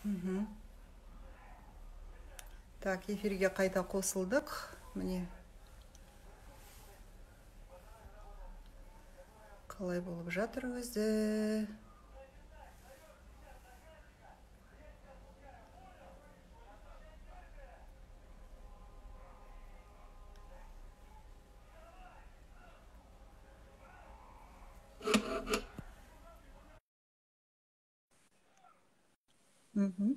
Мгм. Так, эфирге қайта қосылдық. Міне, қалай болып жатыр өзі. Мгм.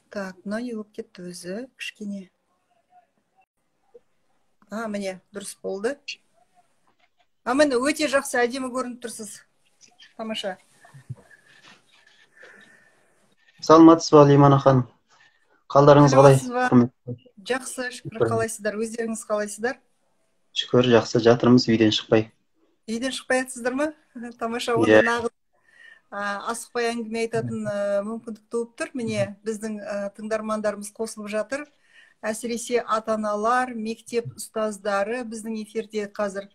Так, мынау не болып кетті өзі, кішкене. Міне, дұрыс болды. Міне, өте жақсы, әдемі көрініп тұрсыз. Тамаша. Саламатсыз ба, Лимана ханым? Қалдарыңыз қалай? Сәлеметсіз ба? Жақсы, шүкір, қалайсыздар? Өздеріңіз қалайсыздар? Шүкір, жақсы, жатырмыз, үйден шықпай. Үйден шықпай жатсыздар ма? Тамаша, Иә. онда нағыз асықпай әңгіме айтатын мүмкіндік туып тұр. Міне, біздің тыңдармандарымыз қосылып жатыр. Әсіресе ата-аналар, мектеп ұстаздары біздің эфирде қазір.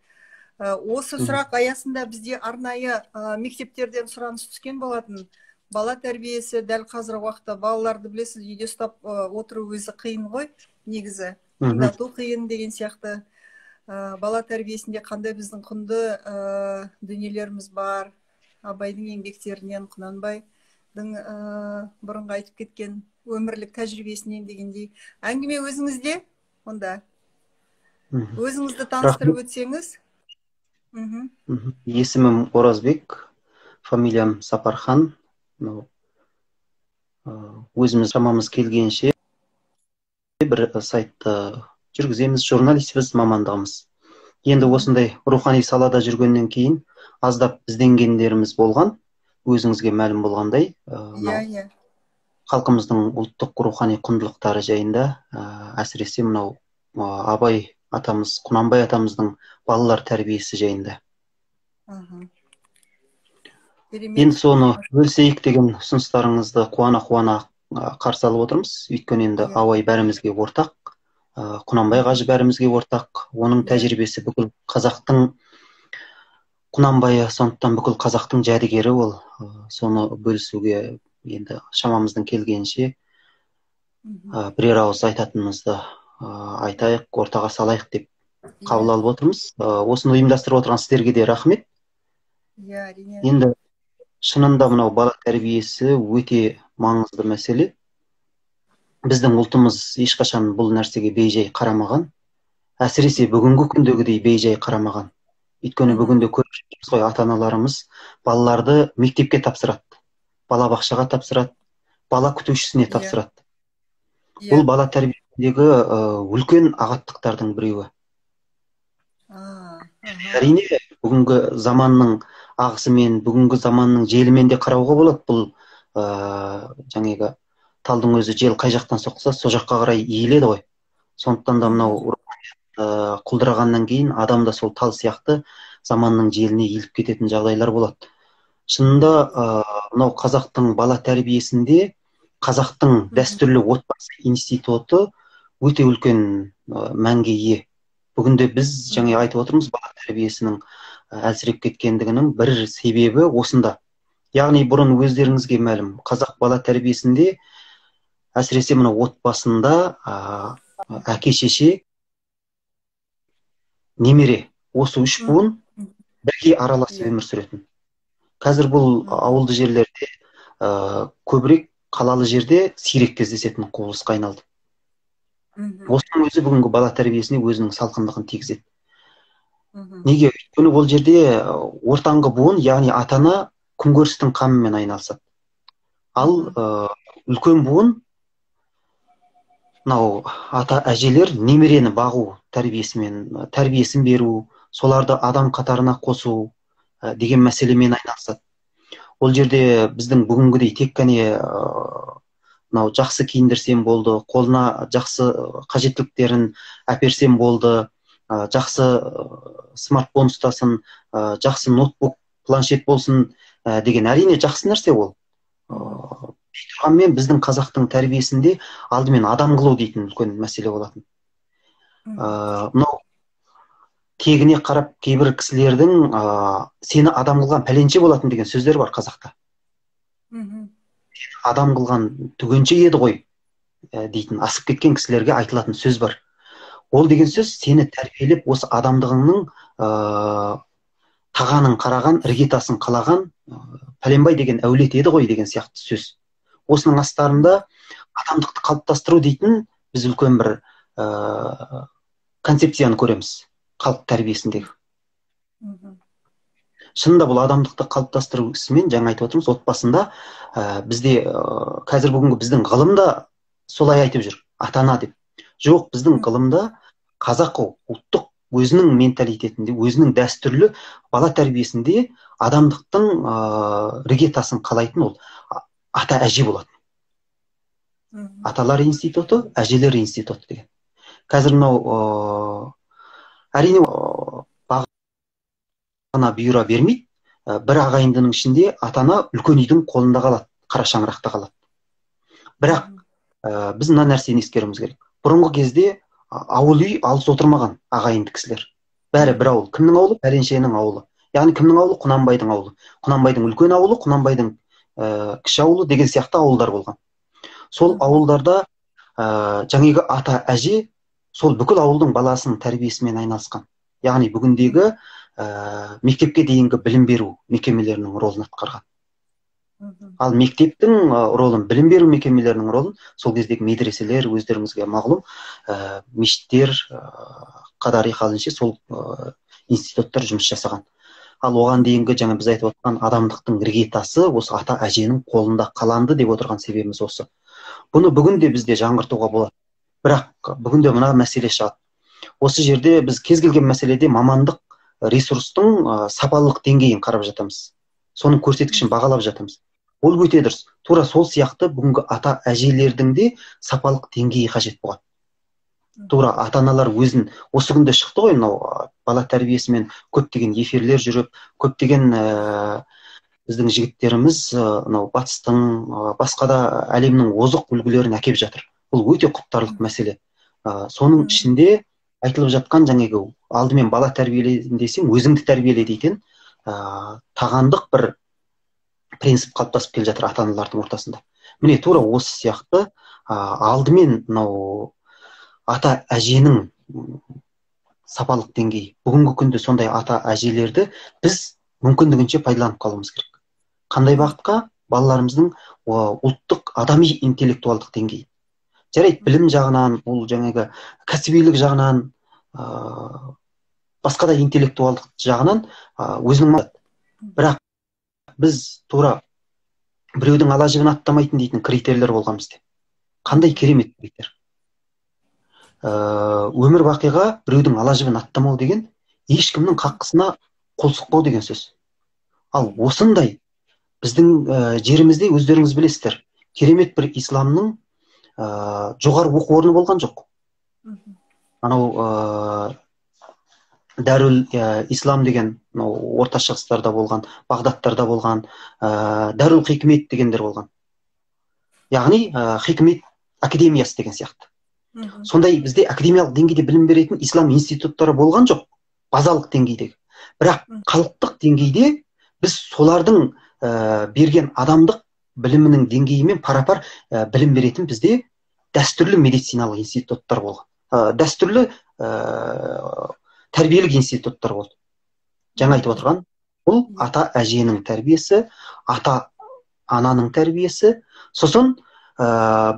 Осы сұрақ аясында бізде арнайы мектептерден сұраныс түскен болатын. Бала тәрбиесі дәл қазір уақытта балаларды білесіз, үйде ұстап отыру өзі қиын ғой, негізі. Тыңдату қиын деген сияқты. Бала тәрбиесінде қандай біздің құнды дүниелеріміз бар. Абайдың еңбектерінен, Құнанбайдың бұрынғы айтып кеткен өмірлік тәжірибесінен дегендей. Әңгіме өзіңізде, онда. Өзіңізді таныстырып өтсеңіз. Есімім Оразбек, фамилиям Сапархан. Өзіміз шамамыз келгенше бір сайтты жүргіземіз, журналистпіз мамандығымыз. Енді осындай рухани салада жүргеннен кейін аздап ізденгендеріміз болған, өзіңізге мәлім болғандай, халқымыздың ұлттық рухани құндылықтары жайында, әсіресе мынау Абай атамыз, Құнанбай атамыздың балалар тәрбиесі жайында. Енді соны бөлісейік деген ұсыныстарыңызды қуана-қуана қарсы алып отырмыз. Өйткені енді Абай бәрімізге ортақ, Құнанбай қажы бәрімізге ортақ. Оның тәжірибесі бүкіл қазақтың Құнанбайы, сондықтан бүкіл қазақтың жәдігері ол. Соны бөлісуге енді шамамыздың келгенше бірер ауыз айтатынымызды айтайық, ортаға салайық деп қабыл алып отырмыз. Осыны ұйымдастырып отырған сіздерге де рахмет. Енді шынында мынау бала тәрбиесі өте маңызды мәселе. Біздің ұлтымыз ешқашан бұл нәрсеге бейжай қарамаған. Әсіресе бүгінгі күндегідей бейжай қарамаған. Өйткені бүгінде көріп жүрміз ғой, ата-аналарымыз балаларды мектепке тапсырады, балабақшаға тапсырады, бала күтушісіне тапсырады. Бұл бала тәрбиесіндегі үлкен ағаттықтардың біреуі. Әрине, бүгінгі заманның ағысымен, бүгінгі заманның желімен де қарауға болады. Бұл жаңағы талдың өзі жел қай жақтан соқса, сол жаққа қарай иіледі ғой. Сондықтан да мынау құлдырағаннан кейін адам да сол тал сияқты заманның желіне иіліп кететін жағдайлар болады. Шынында мынау қазақтың бала тәрбиесінде қазақтың дәстүрлі отбасы институты өте үлкен мәнге ие. Бүгінде біз жаңа айтып отырмыз, бала тәрбиесінің әлсіреп кеткендігінің бір себебі осында. Яғни бұрын өздеріңізге мәлім, қазақ бала тәрбиесінде әсіресе мына отбасында әке шеше, немере, осы үш буын бірге араласып өмір сүретін. Қазір бұл ауылды жерлерде көбірек, қалалы жерде сирек кездесетін құбылысқа айналды. Осының өзі бүгінгі бала тәрбиесіне өзінің салқындығын тигізеді. Неге? Өйткені ол жерде ортаңғы буын, яғни ата-ана күнкөрістің қамымен айналысады. Ал үлкен буын, мынау ата-әжелер немерені бағу тәрбиесін беру, соларды адам қатарына қосу деген мәселемен айналысады. Ол жерде біздің бүгінгідей тек қане мынау жақсы киіндірсем болды, қолына жақсы қажеттіліктерін әперсем болды, жақсы смартфон ұстасын, жақсы ноутбук, планшет болсын деген әрине жақсы нәрсе ол. Тұрғанмен біздің қазақтың тәрбиесінде алдымен адам қылу дейтін үлкен мәселе болатын. Мынау тегіне қарап кейбір кісілердің сені адам қылған пәленше болатын деген сөздер бар қазақта. адам қылған түгенше еді ғой дейтін асып кеткен кісілерге айтылатын сөз бар. Ол деген сөз сені тәрбиелеп осы адамдығыңның тағанын қараған, іргетасын қалаған пәленбай деген әулет еді ғой деген сияқты сөз. Осының астарында адамдықты қалыптастыру дейтін біз үлкен бір концепцияны көреміз халық тәрбиесіндегі. Шынында бұл адамдықты қалыптастыру ісімен жаңа айтып отырмыз, отбасында бізде қазір бүгінгі біздің ғылымда солай айтып жүр, ата-ана деп. Жоқ, біздің ғылымда қазақы ұлттық өзінің менталитетінде, өзінің дәстүрлі бала тәрбиесінде адамдықтың іргетасын қалайтын ол ата-әже болады. Аталар институты, әжелер институты деген. Қазір мынау әрине ана бұйыра бермейді. Бір ағайындының ішінде ата-ана үлкен үйдің қолында қалады, қара шаңырақта қалады. Бірақ біз мына нәрсені ескеруіміз керек. Бұрынғы кезде ауыл үй алыс отырмаған ағайынды кісілер. Бәрі бір ауыл. Кімнің ауылы? Пәленшенің ауылы. Яғни кімнің ауылы? Құнанбайдың ауылы. Құнанбайдың үлкен ауылы, Құнанбайдың кіші ауылы деген сияқты ауылдар болған. Сол ауылдарда жаңағы ата-әже сол бүкіл ауылдың баласының тәрбиесімен айналысқан. Яғни бүгіндегі мектепке дейінгі білім беру мекемелерінің ролын атқарған. Ал мектептің ролын, білім беру мекемелерінің ролын сол кездегі медреселер, өздеріңізге мағлұм, мешіттер, қадари қалынше сол институттар жұмыс жасаған. Ал оған дейінгі жаңа біз айтып отқан адамдықтың іргетасы осы ата-әженің қолында қаланды деп отырған себебіміз осы. Бұны бүгінде бізде жаңғыртуға болады. Бірақ бүгінде мына мәселе шығады. Осы жерде біз кез келген мәселеде мамандық ресурстың сапалық деңгейін қарап жатамыз. Соның көрсеткішін бағалап жатамыз. Ол өте дұрыс. Тура сол сияқты бүгінгі ата-әжелердің де сапалық деңгейі қажет болған. Тура ата-аналар өзін осы күнде шықты ғой, мынау бала тәрбиесімен көптеген эфирлер жүріп, көптеген біздің жігіттеріміз мынау батыстың, басқа да әлемнің озық үлгілерін әкеп жатыр. Бұл өте құптарлық мәселе. Соның ішінде айтылып жатқан жаңағы алдымен бала тәрбиелейін десең, өзіңді тәрбиеле дейтін тағандық бір принцип қалыптасып келе жатыр ата-аналардың ортасында. Міне тура осы сияқты алдымен мынау ата-әженің сапалық деңгейі. Бүгінгі күнде сондай ата-әжелерді біз мүмкіндігінше пайдаланып қалуымыз керек. Қандай бағытқа? Балаларымыздың ұлттық адами интеллектуалдық деңгейі. Жарайды, білім жағынан, ол жаңағы кәсібилік жағынан, басқа да интеллектуалдық жағынан өзінің мақсаты. Бірақ біз тура біреудің ала жібін аттамайтын дейтін критерийлер болған бізде. Қандай керемет критерий. Өмір бақиға біреудің ала жібін аттамау деген ешкімнің қаққысына қол сұқпау деген сөз. Ал осындай біздің жерімізде өздеріңіз білесіздер, керемет бір исламның жоғары оқу орны болған жоқ. Анау Дәрул Ислам деген орта шығыстарда болған, Бағдаттарда болған, Дәрул Хикмет дегендер болған. Яғни Хикмет академиясы деген сияқты. Сондай бізде академиялық деңгейде білім беретін ислам институттары болған жоқ, базалық деңгейдегі. Бірақ халықтық деңгейде біз солардың берген адамдық білімінің деңгейімен пара-пар білім беретін бізде дәстүрлі медициналық институттар болған. Дәстүрлі тәрбиелік институттар болды. Жаңа айтып отырған, бұл ата-әженің тәрбиесі, ата-ананың тәрбиесі. Сосын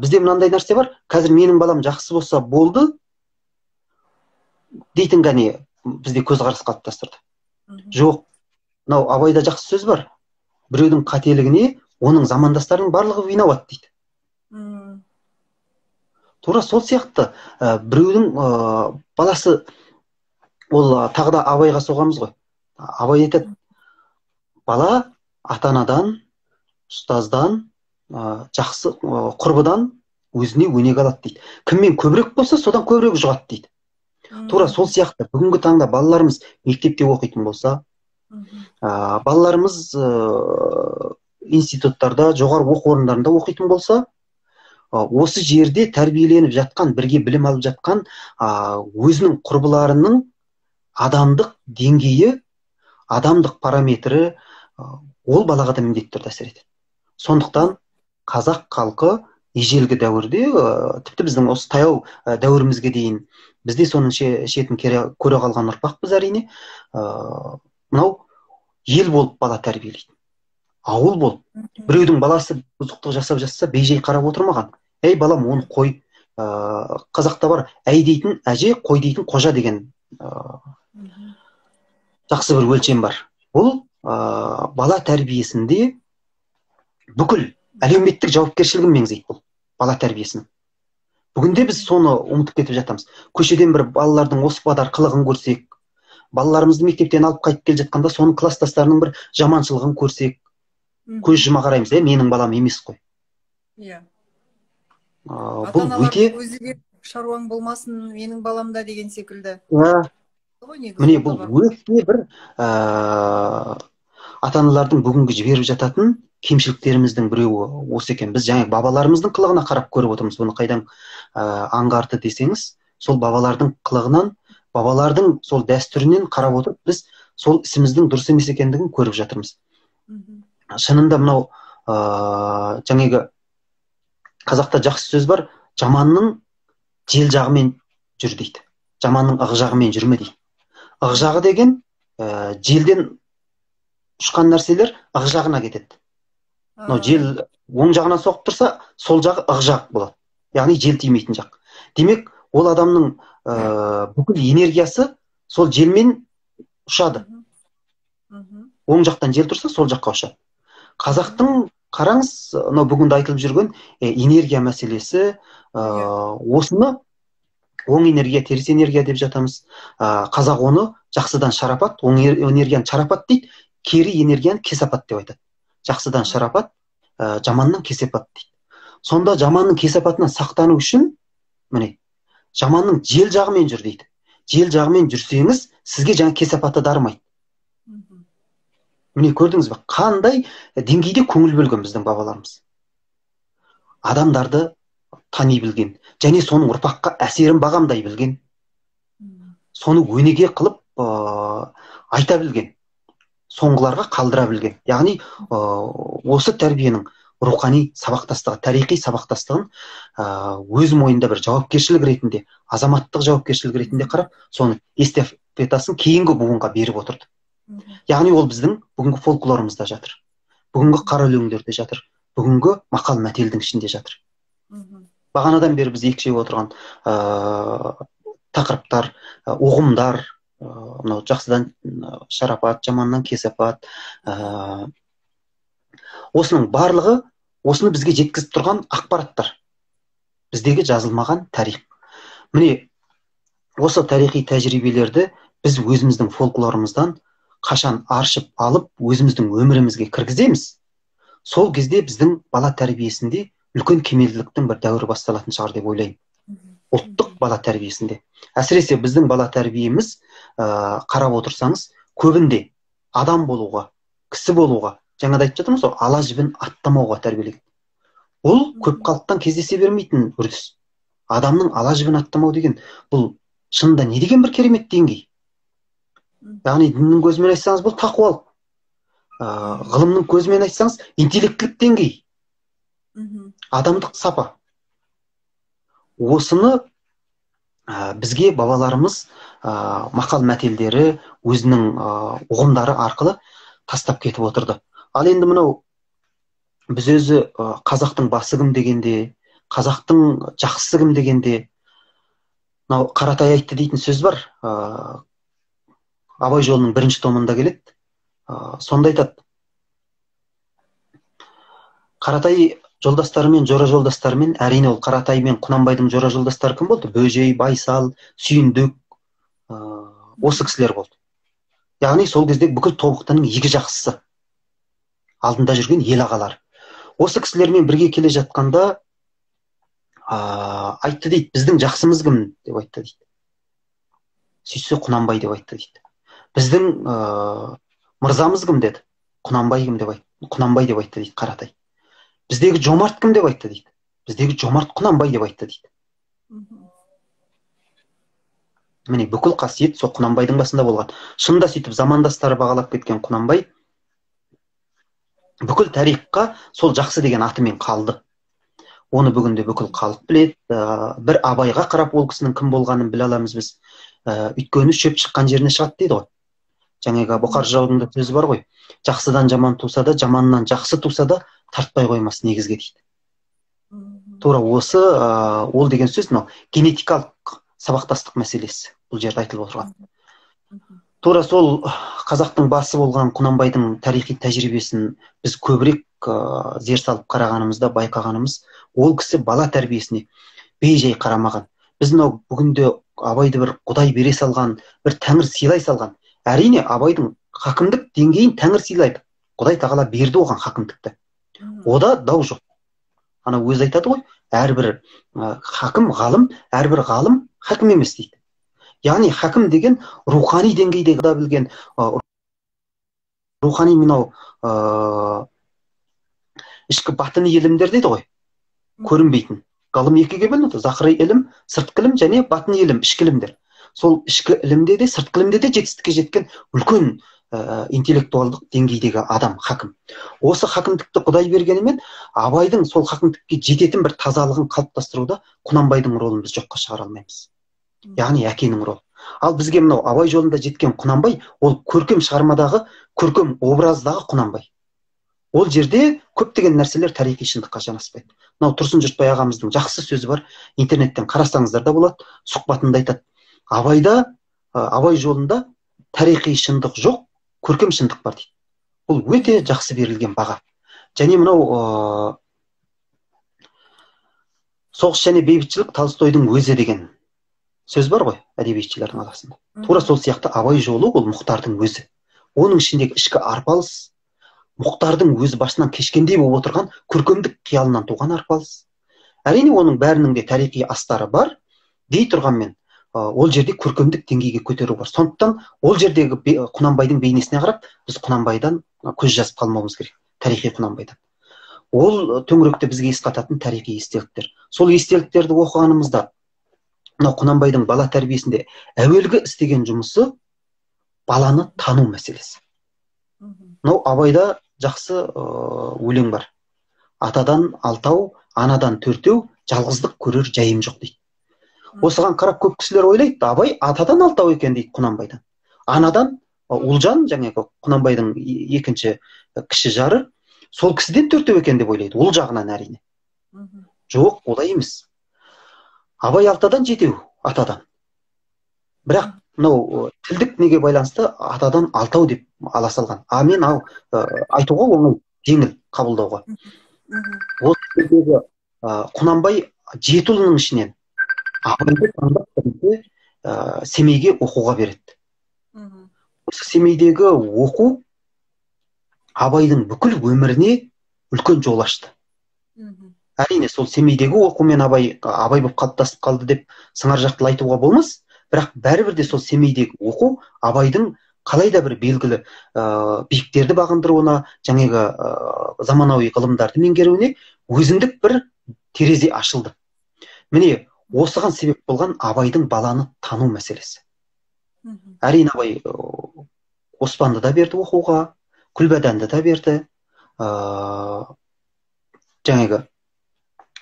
бізде мынандай нәрсе бар, қазір менің балам жақсы болса болды дейтін ғане бізде көзқарас қалыптастырды. Жоқ, мынау Абайда жақсы сөз бар. Біреудің қателігіне оның замандастарының барлығы виноват дейді. Тура сол сияқты біреудің баласы, ол тағы да Абайға соғамыз ғой. Абай айтады, бала ата-анадан, ұстаздан, жақсы құрбыдан өзіне өнеге алады дейді. Кіммен көбірек болса, содан көбірек жұғады дейді. Тура сол сияқты бүгінгі таңда балаларымыз мектепте оқитын болса, балаларымыз институттарда, жоғары оқу орындарында оқитын болса, осы жерде тәрбиеленіп жатқан, бірге білім алып жатқан өзінің құрбыларының адамдық деңгейі, адамдық параметрі ол балаға да міндетті түрде әсер етеді. Сондықтан қазақ халқы ежелгі дәуірде, тіпті біздің осы таяу дәуірімізге дейін бізде соның шетін көре қалған ұрпақпыз әрине. Мынау ел болып бала тәрбиелейді, ауыл болып. Біреудің баласы бұзықтық жасап жатса бейжай қарап отырмаған. Ей балам, оны қой. Қазақта бар, әй дейтін әже, қой дейтін қожа деген жақсы бір өлшем бар. Бұл бала тәрбиесінде бүкіл әлеуметтік жауапкершілігін меңзейді бұл бала тәрбиесінің. Бүгінде біз соны ұмытып кетіп жатамыз. Көшеден бір балалардың оспадар қылығын көрсек, балаларымызды мектептен алып қайтып келе жатқанда соның класстастарының бір жаманшылығын көрсек, көз жұма қараймыз, менің балам емес қой. Иә. Бұл өте өзі шаруаң болмасын, менің баламда деген секілді. Міне бұл өте бір ата-аналардың бүгінгі жіберіп жататын кемшіліктеріміздің біреуі осы екен. Біз жаңа бабаларымыздың қылығына қарап көріп отырмыз. Бұны қайдан аңғарды десеңіз, сол бабалардың қылығынан, бабалардың сол дәстүрінен қарап отырып, біз сол ісіміздің дұрыс емес екендігін көріп жатырмыз. Шынында мынау жаңағы қазақта жақсы сөз бар, жаманның жел жағымен жүр дейді. Жаманның ық жағымен жүрме дейді. Ық жағы деген желден ұшқан нәрселер ық жағына кетеді. Жел оң жағына соғып тұрса, сол жағы ық жақ болады. Яғни жел тимейтін жақ. Демек, ол адамның бүкіл энергиясы сол желмен ұшады. Оң жақтан жел тұрса, сол жаққа ұшады. Қазақтың, қараңыз, бүгінде айтылып жүрген энергия мәселесі, осыны оң энергия, теріс энергия деп жатамыз. Қазақ оны жақсыдан шарапат, оң энергияны шарапат дейді, кері энергияны кесапат деп айтады. Жақсыдан шарапат, жаманнан кесапат дейді. Сонда жаманның кесапатынан сақтану үшін, міне, жаманның жел жағымен жүр дейді. Жел жағымен жүрсеңіз, сізге жаңа кесапаты дарымайды. Міне, көрдіңіз бе, қандай деңгейде көңіл бөлген біздің бабаларымыз. Адамдарды тани білген, және соның ұрпаққа әсерін бағамдай білген, соны өнеге қылып айта білген, соңғыларға қалдыра білген. Яғни осы тәрбиенің рухани сабақтастығы, тарихи сабақтастығын өз мойнында бір жауапкершілік ретінде, азаматтық жауапкершілік ретінде қарап, соны эстафетасын кейінгі буынға беріп отырды. Яғни ол біздің бүгінгі фольклорымызда жатыр, бүгінгі қара өлеңдерде жатыр, бүгінгі мақал мәтелдің ішінде жатыр. Бағанадан бері біз екшеп отырған тақырыптар, ұғымдар, жақсыдан шарапат, жаманнан кесапат, осының барлығы осыны бізге жеткізіп тұрған ақпараттар, біздегі жазылмаған тарих. Міне, осы тарихи тәжірибелерді біз өзіміздің фольклорымыздан қашан аршып алып, өзіміздің өмірімізге кіргіземіз, сол кезде біздің бала тәрбиесінде үлкен кемелділіктің бір дәуірі басталатын шығар деп ойлаймын. Ұлттық бала тәрбиесінде. Әсіресе біздің бала тәрбиеміз, қарап отырсаңыз, көбінде адам болуға, кісі болуға, жаңада айтып жатырмыз ғой, ала жібін аттамауға тәрбиелеген. Бұл көп халықтан кездесе бермейтін үрдіс. Адамның ала жібін аттамау деген, бұл шынында не деген бір керемет деңгей. Яғни діннің көзімен айтсаңыз, бұл тақуалық. Ғылымның көзімен айтсаңыз, интеллектілік деңгей. Адамдық сапа. Осыны бізге бабаларымыз мақал мәтелдері, өзінің ұғымдары арқылы тастап кетіп отырды. Ал енді мынау біз өзі қазақтың басы кім дегенде, қазақтың жақсысы кім дегенде, мынау Қаратай айтты дейтін сөз бар. Абай жолының 1-ші томында келеді. Сонда айтады. Қаратай жолдастарымен, жора жолдастарымен, әрине ол Қаратай мен Құнанбайдың жора жолдастары кім болды? Бөжей, Байсал, Сүйіндік, осы кісілер болды. Яғни сол кезде бүкіл тобықтының екі жақсысы, алдында жүрген ел ағалар. Осы кісілермен бірге келе жатқанда айтты дейді, біздің жақсымыз кім деп айтты дейді. Сөйтсе Құнанбай деп айтты дейді. Біздің мырзамыз кім деді. Құнанбай кім деп айтты. Құнанбай деп айтты дейді Қаратай. Біздегі жомарт кім деп айтты дейді. Біздегі жомарт Құнанбай деп айтты дейді. Міне бүкіл қасиет сол Құнанбайдың басында болған. Шынында сөйтіп замандастары бағалап кеткен Құнанбай бүкіл тарихқа сол жақсы деген атымен қалды. Оны бүгінде бүкіл халық біледі. Бір Абайға қарап ол кісінің кім болғанын біле аламыз біз. Өйткені шөп шыққан жеріне шығады дейді ғой. Жаңағы Бұқар жыраудың да сөзі бар ғой. Жақсыдан жаман туса да, жаманнан жақсы туса да, тартпай қоймас негізге дейді. Тура осы ол деген сөз мынау генетикалық сабақтастық мәселесі. Бұл жерде айтылып отырған. Тура сол қазақтың басы болған Құнанбайдың тарихи тәжірибесін біз көбірек зер салып қарағанымызда байқағанымыз, ол кісі бала тәрбиесіне бей-жай қарамаған. Біз мынау бүгінде Абайды бір Құдай бере салған, бір Тәңір сыйлай салған. Әрине Абайдың хакімдік деңгейін Тәңір сыйлайды. Құдай тағала берді оған хакімдікті. Ода дау жоқ. Ана өзі айтады ғой, әрбір хакім ғалым, әрбір ғалым хакім емес дейді. Яғни хакім деген рухани деңгейдегі да білген, рухани мынау ішкі батыни илімдер дейді ғой, көрінбейтін. Ғылым екіге бөлінеді: зақыри ілім, сыртқы ілім және батыни ілім, ішкі ілімдер. Сол ішкі ілімде де, сыртқы ілімде де жетістікке жеткен үлкен интеллектуалдық деңгейдегі адам хакім. Осы хакімдікті Құдай бергенімен, Абайдың сол хакімдікке жететін бір тазалығын қалыптастыруда Құнанбайдың ролын біз жоққа шығара алмаймыз. Яғни әкенің ролы. Ал бізге мынау Абай жолында жеткен Құнанбай, ол көркем шығармадағы, көркем образдағы Құнанбай. Ол жерде көптеген нәрселер тарихи шындыққа жанаспайды. Мынау Тұрсын Жұртбай ағамыздың жақсы сөзі бар, интернеттен қарасаңыздар да болады, сұхбатында айтады. Абай жолында тарихи шындық жоқ, көркем шындық бар дейді. Бұл өте жақсы берілген баға. Және мынау соғыс және бейбітшілік Толстойдың өзі деген сөз бар ғой, әдебиетшілердің арасында. Тура сол сияқты Абай жолы ол Мұхтардың өзі. Оның ішіндегі ішкі арпалыс, Мұхтардың өзі басынан кешкендей болып отырған көркемдік қиялынан туған арпалыс. Әрине оның бәрінің де тарихи астары бар, дей тұрғанмен, ол жерде көркемдік деңгейге көтеру бар. Сондықтан ол жердегі Құнанбайдың бейнесіне қарап, біз Құнанбайдан көз жазып қалмауымыз керек, тарихи Құнанбайдан. Ол төңіректе бізге есқататын тарихи естеліктер. Сол естеліктерді оқығанымызда, мынау Құнанбайдың бала тәрбиесінде әуелгі істеген жұмысы баланы тану мәселесі. Мынау Абайда жақсы өлең бар. Атадан алтау, анадан төртеу, жалғыздық көрер жайым жоқ дейді. Осыған қарап көп кісілер ойлайды, Абай атадан алтау екен дейді Құнанбайдан. Анадан Ұлжан, жаңағы Құнанбайдың екінші кіші жары, сол кісіден төртеу екен деп ойлайды. Ол жағынан әрине. Жоқ, олай емес. Абай алтадан жетеу, атадан. Бірақ мынау тілдік неге байланысты атадан алтау деп ала салған. Мен айтуға оңай, жеңіл қабылдауға. Осы жердегі Құнанбай жеті ұлының ішінен Абайды таңдап Семейге оқуға береді. Осы Семейдегі оқу Абайдың бүкіл өміріне үлкен жол ашты. Әрине, сол Семейдегі оқумен Абай болып қалыптасып қалды деп сыңар жақтылы айтуға болмас, бірақ бәрібір де сол Семейдегі оқу Абайдың қалай да бір белгілі биіктерді бағындыруына, жаңағы заманауи ғылымдарды меңгеруіне өзіндік бір терезе ашылды. Міне, осыған себеп болған Абайдың баланы тану мәселесі. Әрине, Абай Оспанды да берді оқуға, Күлбаданды да берді. Жаңағы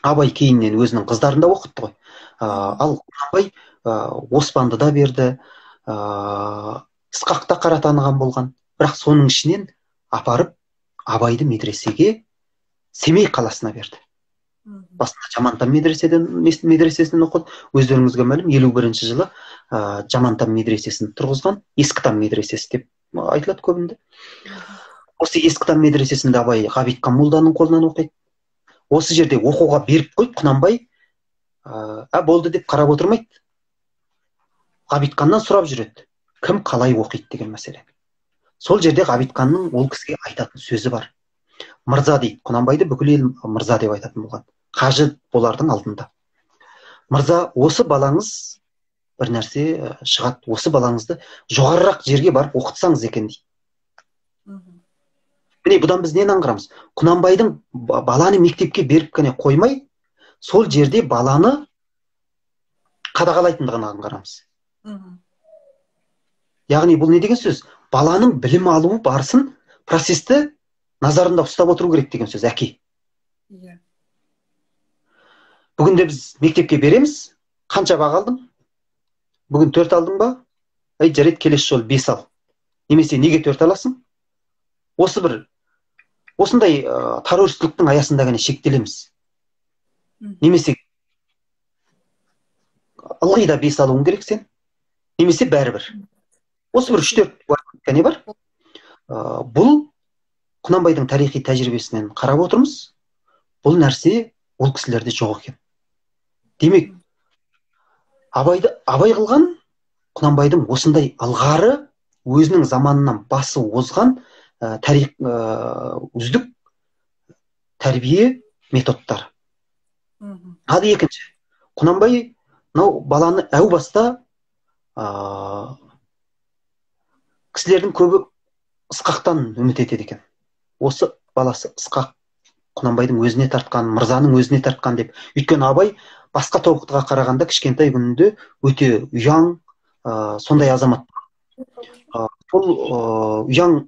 Абай кейіннен өзінің қыздарын да оқытты ғой. Ал Абай Оспанды да берді, Ысқақта қара таныған болған. Бірақ соның ішінен апарып Абайды медресеге, Семей қаласына берді. Басында Жамантам медресесінен оқыды. Өздеріңізге мәлім, 51-ші жылы Жамантам медресесін тұрғызған, Ескітам медресесі деп айтылады көбінде. Осы Ескітам медресесінде Абай Ғабитхан молданың қолынан оқиды. Осы жерде оқуға беріп қойып, Құнанбай болды деп қарап отырмайды. Ғабитханнан сұрап жүреді, кім қалай оқиды деген мәселе. Сол жерде Ғабитханның ол кісіге айтатын сөзі бар. Мырза дейді, Құнанбайды бүкіл ел мырза деп айтатын болған. Қажы болардың алдында. Мырза, осы балаңыз бір нәрсе шығады, осы балаңызды жоғарырақ жерге барып оқытсаңыз екен дейді. Міне, бұдан біз нені аңғарамыз? Құнанбайдың баланы мектепке беріп қана қоймай, сол жерде баланы қадағалайтындығын аңғарамыз. Яғни бұл не деген сөз? Баланың білім алуы барысын, процесті назарында ұстап отыру керек деген сөз әке. Иә. Бүгінде біз мектепке береміз, қанша баға алдың? Бүгін 4 алдың ба? Жарайды, келесі жолы 5 ал. Немесе неге 4 аласың? Осындай террористтіктің аясында ғана шектелеміз. Немесе ылғи да 5 алуың керек сен. Немесе бәрібір. Осы бір 3-4 не бар? Бұл Құнанбайдың тарихи тәжірибесінен қарап отырмыз. Бұл нәрсе ол кісілерде жоқ екен. Демек, абай қылған Құнанбайдың осындай ылғары, өзінің заманынан басы озған тарих үздік тәрбие методтары. Ал екінші, Құнанбай баланы әу баста кісілердің көбі Ысқақтан үміт етеді екен. Осы баласы Ысқақ Құнанбайдың өзіне тартқан, мырзаның өзіне тартқан деп. Өйткені абай басқа тобықтыға қарағанда кішкентай күнінде өте ұяң, сондай азамат. Сол ұяң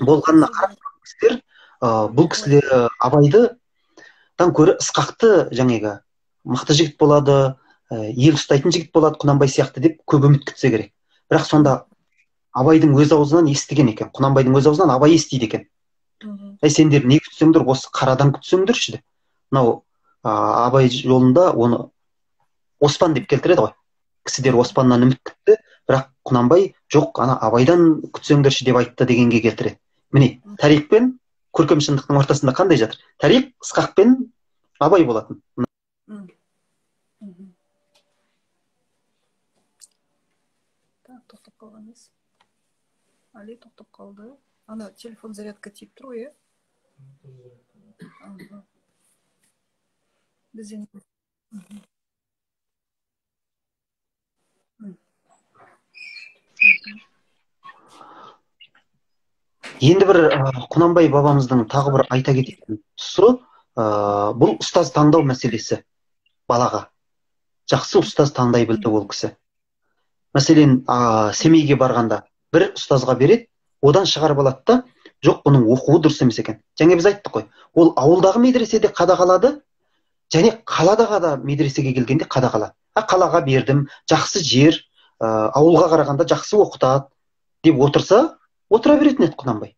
болғанына қарағанда бұл кісілер абайдан көрі Ысқақты жаңағы мықты жігіт болады, ел ұстайтын жігіт болады Құнанбай сияқты деп көп үміт күтсе керек. Бірақ сонда абайдың өз аузынан естіген екен. Құнанбайдың өз аузынан абай естиді екен. Сендер не күтсеңдер, осы қарадан күтсеңдерші деп. Мынау абай жолында оны Оспан деп келтіреді ғой. Кісілер Оспаннан үміт күтті, бірақ Құнанбай жоқ, ана абайдан күтсеңдерші деп айтты дегенге келтіреді. Міне, тарих пен көркем шындықтың ортасында қандай жатыр? Тарих Ысқақ пен абай болатын. Тоқтап қалғанбыз. Али тоқтап қалды. Ана телефон зарядка тиіп тұр ғой, Бізден. Енді бір Құнанбай бабамыздың тағы бір айта кететін тұсы, бұл ұстаз таңдау мәселесі балаға. Жақсы ұстаз таңдай білді ол кісі. Мәселен, Семейге барғанда бір ұстазға береді, одан шығарып алады да, жоқ, бұның оқуы дұрыс емес екен. Және біз айттық қой, ол ауылдағы медреседе қадағалады, және қаладағы да медресеге келгенде қадағалады. Қалаға бердім, жақсы жер, ауылға қарағанда жақсы оқытады деп отырса, отыра беретін еді Құнанбай.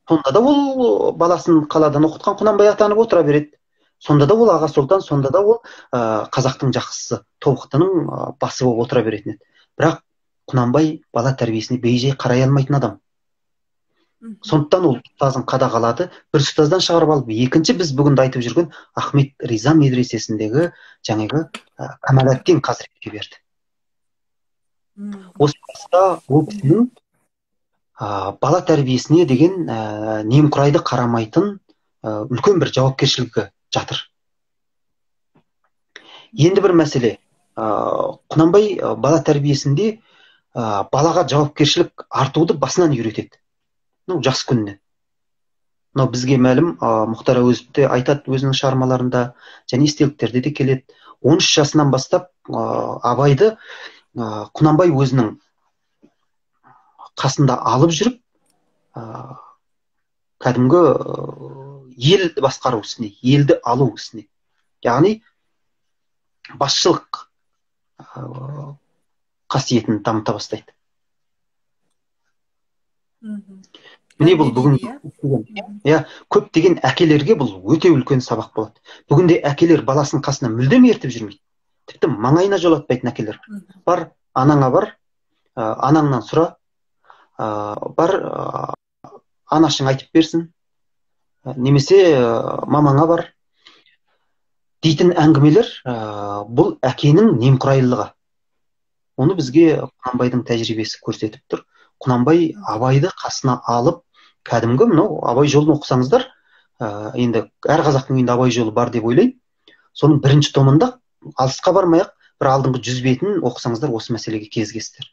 Сонда да ол баласын қаладан оқытқан Құнанбай атанып отыра береді. Сонда да ол аға сұлтан, сонда да ол қазақтың жақсысы, тобықтының басы болып отыра беретін еді. Бірақ Құнанбай бала тәрбиесіне бей-жай қарай алмайтын адам. Сондықтан ол ұстазын қадағалады, бір ұстаздан шығарып алып, екінші біз бүгінде айтып жүрген Ахмет Риза медресесіндегі жаңағы Камалеттин Қазіретке берді. Осы баста ол кісінің бала тәрбиесіне деген немқұрайды қарамайтын үлкен бір жауапкершілігі жатыр. Енді бір мәселе, Құнанбай бала тәрбиесінде балаға жауапкершілік артуды басынан үйретеді. Жас күнінен. Бізге мәлім, Мұхтар Әуезов те айтады өзінің шығармаларында, және естеліктерде де келеді. 13 жасынан бастап абайды Құнанбай өзінің қасында алып жүріп, кәдімгі ел басқару ісіне, елді алу ісіне. Яғни басшылық қасиетін дамыта бастайды. Міне бұл бүгін көптеген әкелерге бұл өте үлкен сабақ болады. Бүгінде әкелер баласын қасына мүлдем ертіп жүрмейді. Тіпті маңайына жолатпайтын әкелер. Бар, анаңа бар, анаңнан сұра, бар, анашың айтып берсін, немесе мамаңа бар дейтін әңгімелер бұл әкенің немқұрайлылығы. Оны бізге Құнанбайдың тәжірибесі көрсетіп тұр. Құнанбай абайды қасына алып, кәдімгі мынау абай жолын оқысаңыздар, енді әр қазақтың үйінде абай жолы бар деп ойлаймын. Соның бірінші томында алысқа бармай-ақ бір алдыңғы 100 бетін оқысаңыздар осы мәселеге кездесіздер.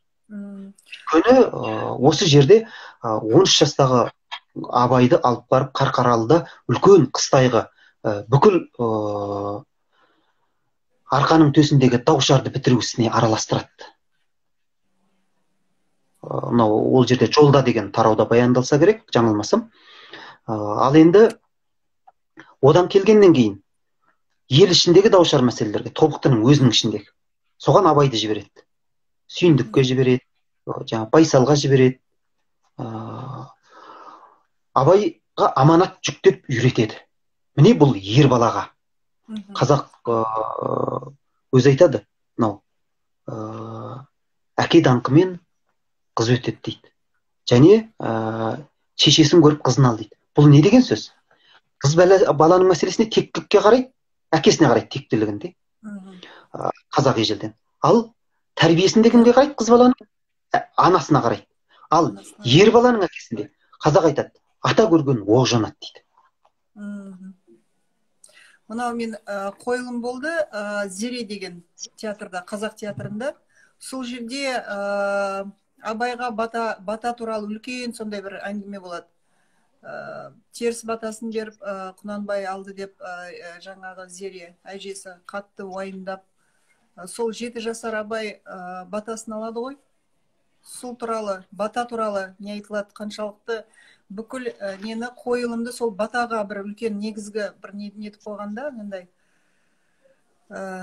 Өйткені осы жерде 13 жастағы абайды алып барып Қарқаралыда үлкен қыстайғы бүкіл арқаның төсіндегі даушарды бітіру ісіне араластырады. мынау ол жерде жолда деген тарауда баяндалса керек, жаңылмасам. Ал енді одан келгеннен кейін ел ішіндегі даушар мәселелерге, тобықтының өзінің ішіндегі, соған Абайды жібереді. Сүйіндікке жібереді, жаңа Байсалға жібереді. Абайға аманат жүктеп үйретеді. Міне бұл ер балаға. Қазақ өзі айтады, мынау әке даңқымен қыз өтеді дейді. Және шешесін көріп қызын ал дейді. Бұл не деген сөз? Қыз баланың мәселесіне тектілікке қарайды, әкесіне қарайды тектілігінде. Қазақ ежелден. Ал тәрбиесінде кімге қарайды? Қыз баланың анасына қарайды. Ал ер баланың әкесінде қазақ айтады, ата көрген оқ жанады дейді. Мынау мен қойылым болды, Зере деген театрда, қазақ театрында. Сол жерде Абайға бата туралы үлкен сондай бір әңгіме болады. Теріс батасын беріп, Құнанбай алды деп жаңағы Зере әжесі қатты уайымдап, сол 7 жасар Абай батасын алады ғой. Сол туралы, бата туралы не айтылады, қаншалықты бүкіл нені қойылымды сол батаға бір үлкен негізгі бір нетіп қойғанда, мындай.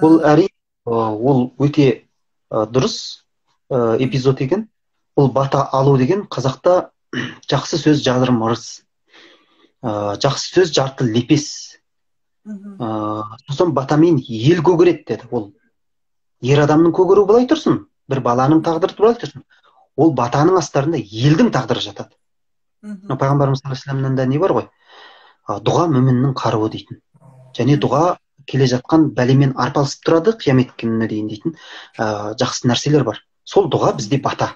Бұл ол өте дұрыс эпизод екен. Бұл бата алу деген қазақта жақсы сөз жадырым ырыс, жақсы сөз жарты лепес. Сосын батамен ел көгереді деді. Ол ер адамның көгеруі былай тұрсын, бір баланың тағдыры былай тұрсын. Ол батаның астарында елдің тағдыры жатады. Пайғамбарымыз саллаллаху да не бар ғой? Дұға мүміннің қаруы дейтін. Және дұға келе жатқан бәлемен арпалысып тұрады қиямет күніне дейін дейтін жақсы нәрселер бар. Сол дұға бізде бата.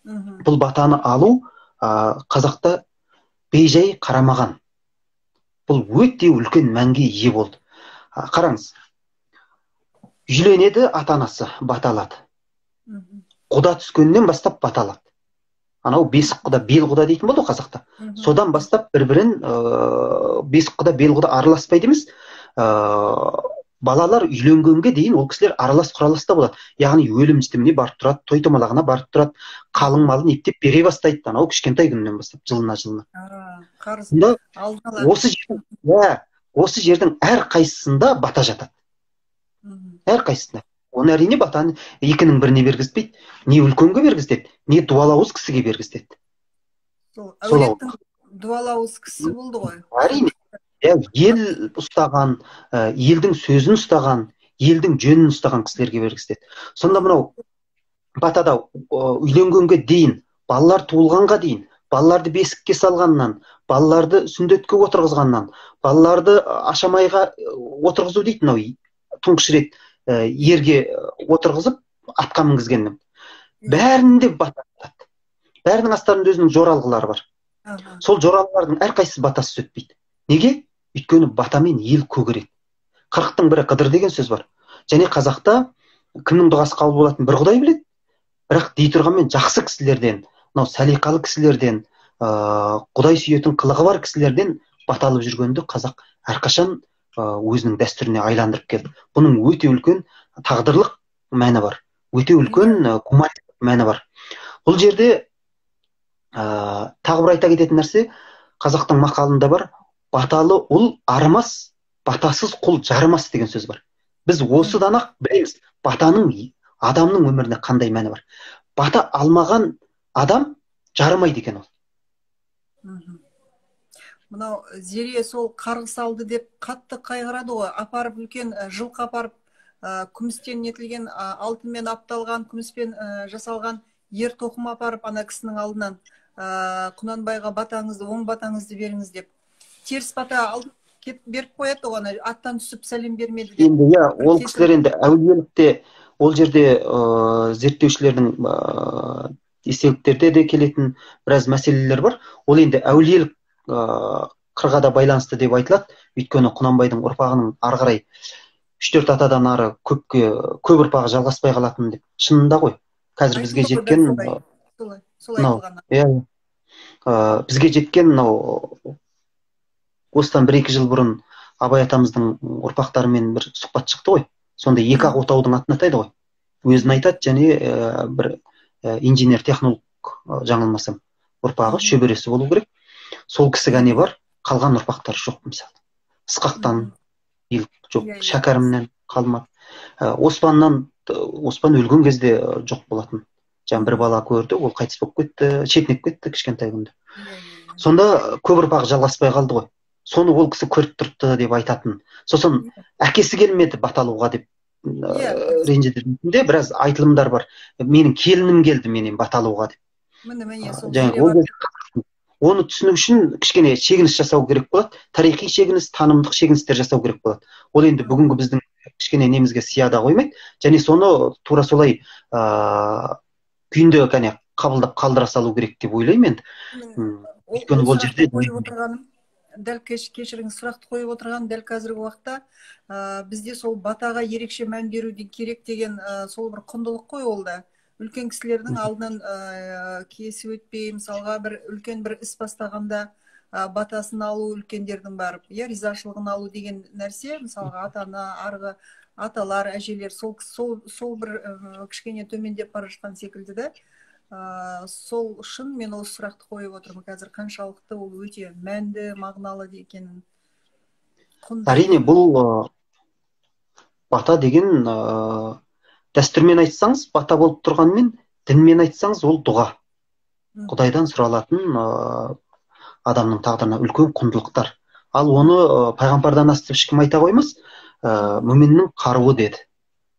Бұл батаны алу қазақта бейжай қарамаған. Бұл өте үлкен мәнге ие болды. Қараңыз, үйленеді ата-анасы, бата алады. Құда түскеннен бастап бата алады. Анау бесік құда, бел құда дейтін болды қазақта. Содан бастап бір-бірін бесік құда, бел құда араласпайды емес, балалар үйленгенге дейін ол кісілер аралас құраласта болады. Яғни өлім жітіміне барып тұрады, той томалағына барып тұрады, қалың малын ептеп бере бастайды. Анау кішкентай күннен бастап, жылына. Осы жердің әр қайсысында бата жатады. Әр қайсысында. Оны әрине батаны екінің біріне бергізбейді, не үлкенге бергізеді, не дуалауыз кісіге бергізеді. Әулеттің дуалауыз кісі болды ғой. Әрине. Ел ұстаған, елдің сөзін ұстаған, елдің жөнін ұстаған кісілерге бергізеді. Сонда мынау батада үйленгенге дейін, балалар туылғанға дейін, балаларды бесікке салғаннан, балаларды сүндетке отырғызғаннан, балаларды ашамайға отырғызу дейді, тұңғыш рет ерге отырғызып атқа мінгізгеннен. Бәрінде батады. Бәрінің астарында өзінің жоралғылары бар. Сол жоралғылардың әрқайсысы батасы өтпейді. Неге? Өйткені батамен ел көгереді. 40-тың бірі Қыдыр деген сөз бар. Және қазақта кімнің дұғасы қабыл болатынын бір Құдай біледі. Бірақ дей тұрғанмен жақсы кісілерден, сәлиқалы кісілерден, Құдай сүйетін қылығы бар кісілерден баталып жүргенді қазақ әрқашан өзінің дәстүріне айландырып келді. Бұның өте үлкен тағдырлық мәні бар. Өте үлкен гуманитарлық мәні бар. Бұл жерде тағы бір айта кететін нәрсе, қазақтың мақалында бар, баталы ұл арымас, батасыз құл жарымас деген сөз бар. Біз осыдан ақ білеміз, батаның адамның өміріне қандай мәні бар. Бата алмаған адам жарымайды екен ол. Мынау Зере сол қарғыс алды деп қатты қайғырады ғой. Апарып үлкен жылқы апарып, күмістен нетілген, алтынмен апталған, күміспен жасалған ер тоқым апарып ана кісінің алдынан Құнанбайға батаңызды, оң батаңызды беріңіз деп. Теріс бата алып кетіп беріп қояды оған, аттан түсіп сәлем бермеді деп. Енді ол кісілер енді әулиелікте, ол жерде зерттеушілердің естеліктерде де келетін біраз мәселелер бар. Ол енді әулиелік қырғада байланысты деп айтылады. Өйткені Құнанбайдың ұрпағының ары қарай 3-4 атадан ары көп ұрпағы жалғаспай қалатын деп. Шынында ғой. Қазір бізге жеткен бізге жеткен осыдан 1-2 жыл бұрын Абай атамыздың ұрпақтарымен бір сұхбат шықты ғой. Сонда екі ақ отаудың атын атайды ғой. Өзін айтады және бір инженер технолог жаңылмасам ұрпағы шөбересі болу керек. Сол кісі ғана бар, қалған ұрпақтар жоқ мысалы. Ысқақтан жоқ, Шәкәрімнен қалмады. Оспан өлген кезде жоқ болатын. Бір бала көрді, ол қайтыс болып кетті, шетінеп кетті кішкентай күнде. Сонда көп ұрпақ жалғаспай қалды ғой. Соны ол кісі көріп тұрды деп айтатын. Сосын әкесі келмеді баталуға деп ренжідірінде біраз айтылымдар бар. Менің келінім келді менен баталуға деп. Оны түсіну үшін кішкене шегініс жасау керек болады. Тарихи шегініс, танымдық шегіністер жасау керек болады. Ол енді бүгінгі біздің кішкене немізге сияда қоймайды. Және соны тура солай күйінде кәне қабылдап қалдыра салу керек деп ойлаймын енді. Өйткені бұл жерде дәл кешіріңіз, сұрақты қойып отырған дәл қазіргі уақытта бізде сол батаға ерекше мән беру керек деген сол бір құндылық қой ол да. Үлкен кісілердің алдынан кесіп өтпей, мысалға бір үлкен бір іс бастағанда батасын алу, үлкендердің барып, ризашылығын алу деген нәрсе, мысалға ата-ана, арғы аталар, әжелер, сол бір кішкене төмендеп бара жатқан секілді да. Сол үшін мен осы сұрақты қойып отырмын. Қазір қаншалықты ол өте мәнді, мағыналы екенін. Әрине, бұл бата деген дәстүрмен айтсаңыз, бата болып тұрғанмен, дінмен айтсаңыз, ол дұға. Құдайдан сұралатын адамның тағдырына үлкен құндылықтар. Ал оны пайғамбардан асып ешкім айта қоймас, мүминнің қаруы деді.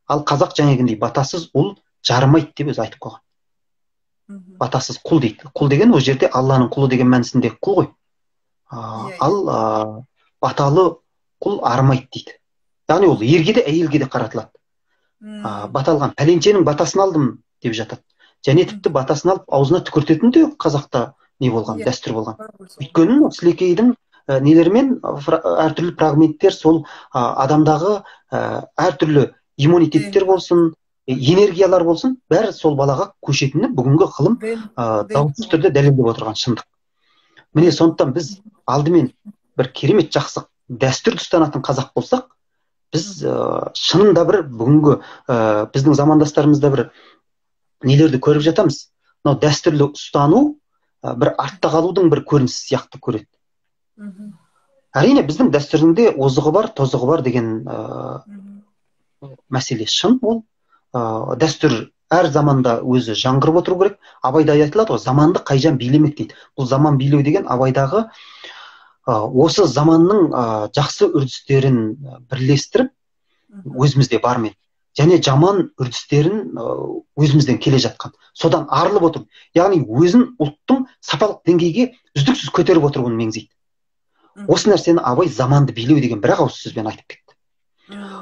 Ал қазақ жаңағындай батасыз ұл жарымайды деп өзі айтып қойған. Батасыз құл дейді. Құл деген ол жерде Алланың құлы деген мәнісінде құл ғой. Ал баталы құл арымайды дейді. Яғни ол ерге де әйелге де қаратылады. Баталған пәленшенің батасын алдым деп жатады. Және тіпті батасын алып аузына түкіртетін де қазақта не болған, дәстүр болған. Өйткені сілекейдің нелермен әртүрлі фрагменттер сол адамдағы әртүрлі иммунитеттер болсын, энергиялар болсын, бәрі сол балаға көшетіні бүгінгі ғылым даусыз түрде дәлелдеп отырған шындық. Міне сондықтан біз алдымен бір керемет жақсы дәстүрді ұстанатын қазақ болсақ, біз шынында бір бүгінгі біздің замандастарымызда бір нелерді көріп жатамыз. Мынау дәстүрлі ұстану бір артта қалудың бір көрінісі сияқты көреді. Әрине біздің дәстүрінде озығы бар, тозығы бар деген мәселе шын. Ол дәстүр әр заманда өзі жаңғырып отыру керек. Абайда айтылады ғой, заманды қайжан билемек дейді. Бұл заман билеу деген Абайдағы осы заманның жақсы үрдістерін бірлестіріп өзімізде бармен, және жаман үрдістерін өзімізден келе жатқан. Содан арылып отыру. Яғни өзін ұлттың сапалық деңгейге үздіксіз көтеріп отыруын меңзейді. Осы нәрсені Абай заманды билеу деген бір ауыз сөзбен айтып кетті.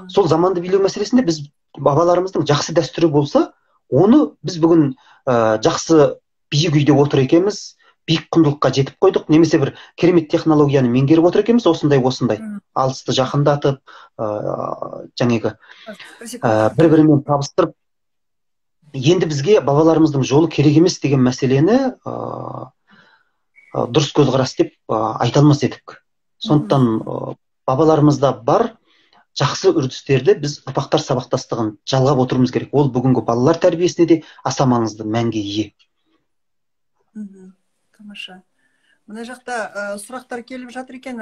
Сол заманды билеу мәселесінде біз бабаларымыздың жақсы дәстүрі болса, оны біз бүгін жақсы биік үйде отыр екенбіз, биік құндылыққа жетіп қойдық, немесе бір керемет технологияны меңгеріп отыр екенбіз, осындай алысты жақындатып, жаңағы бір-бірімен табыстырып, енді бізге бабаларымыздың жолы керек емес деген мәселені дұрыс көзқарас деп айта алмас едік. Сондықтан бабаларымызда бар жақсы үрдістерді біз ұрпақтар сабақтастығын жалғап отыруымыз керек. Ол бүгінгі балалар тәрбиесіне де аса маңызды мәнге ие. Тамаша. Мына жақта сұрақтар келіп жатыр екен.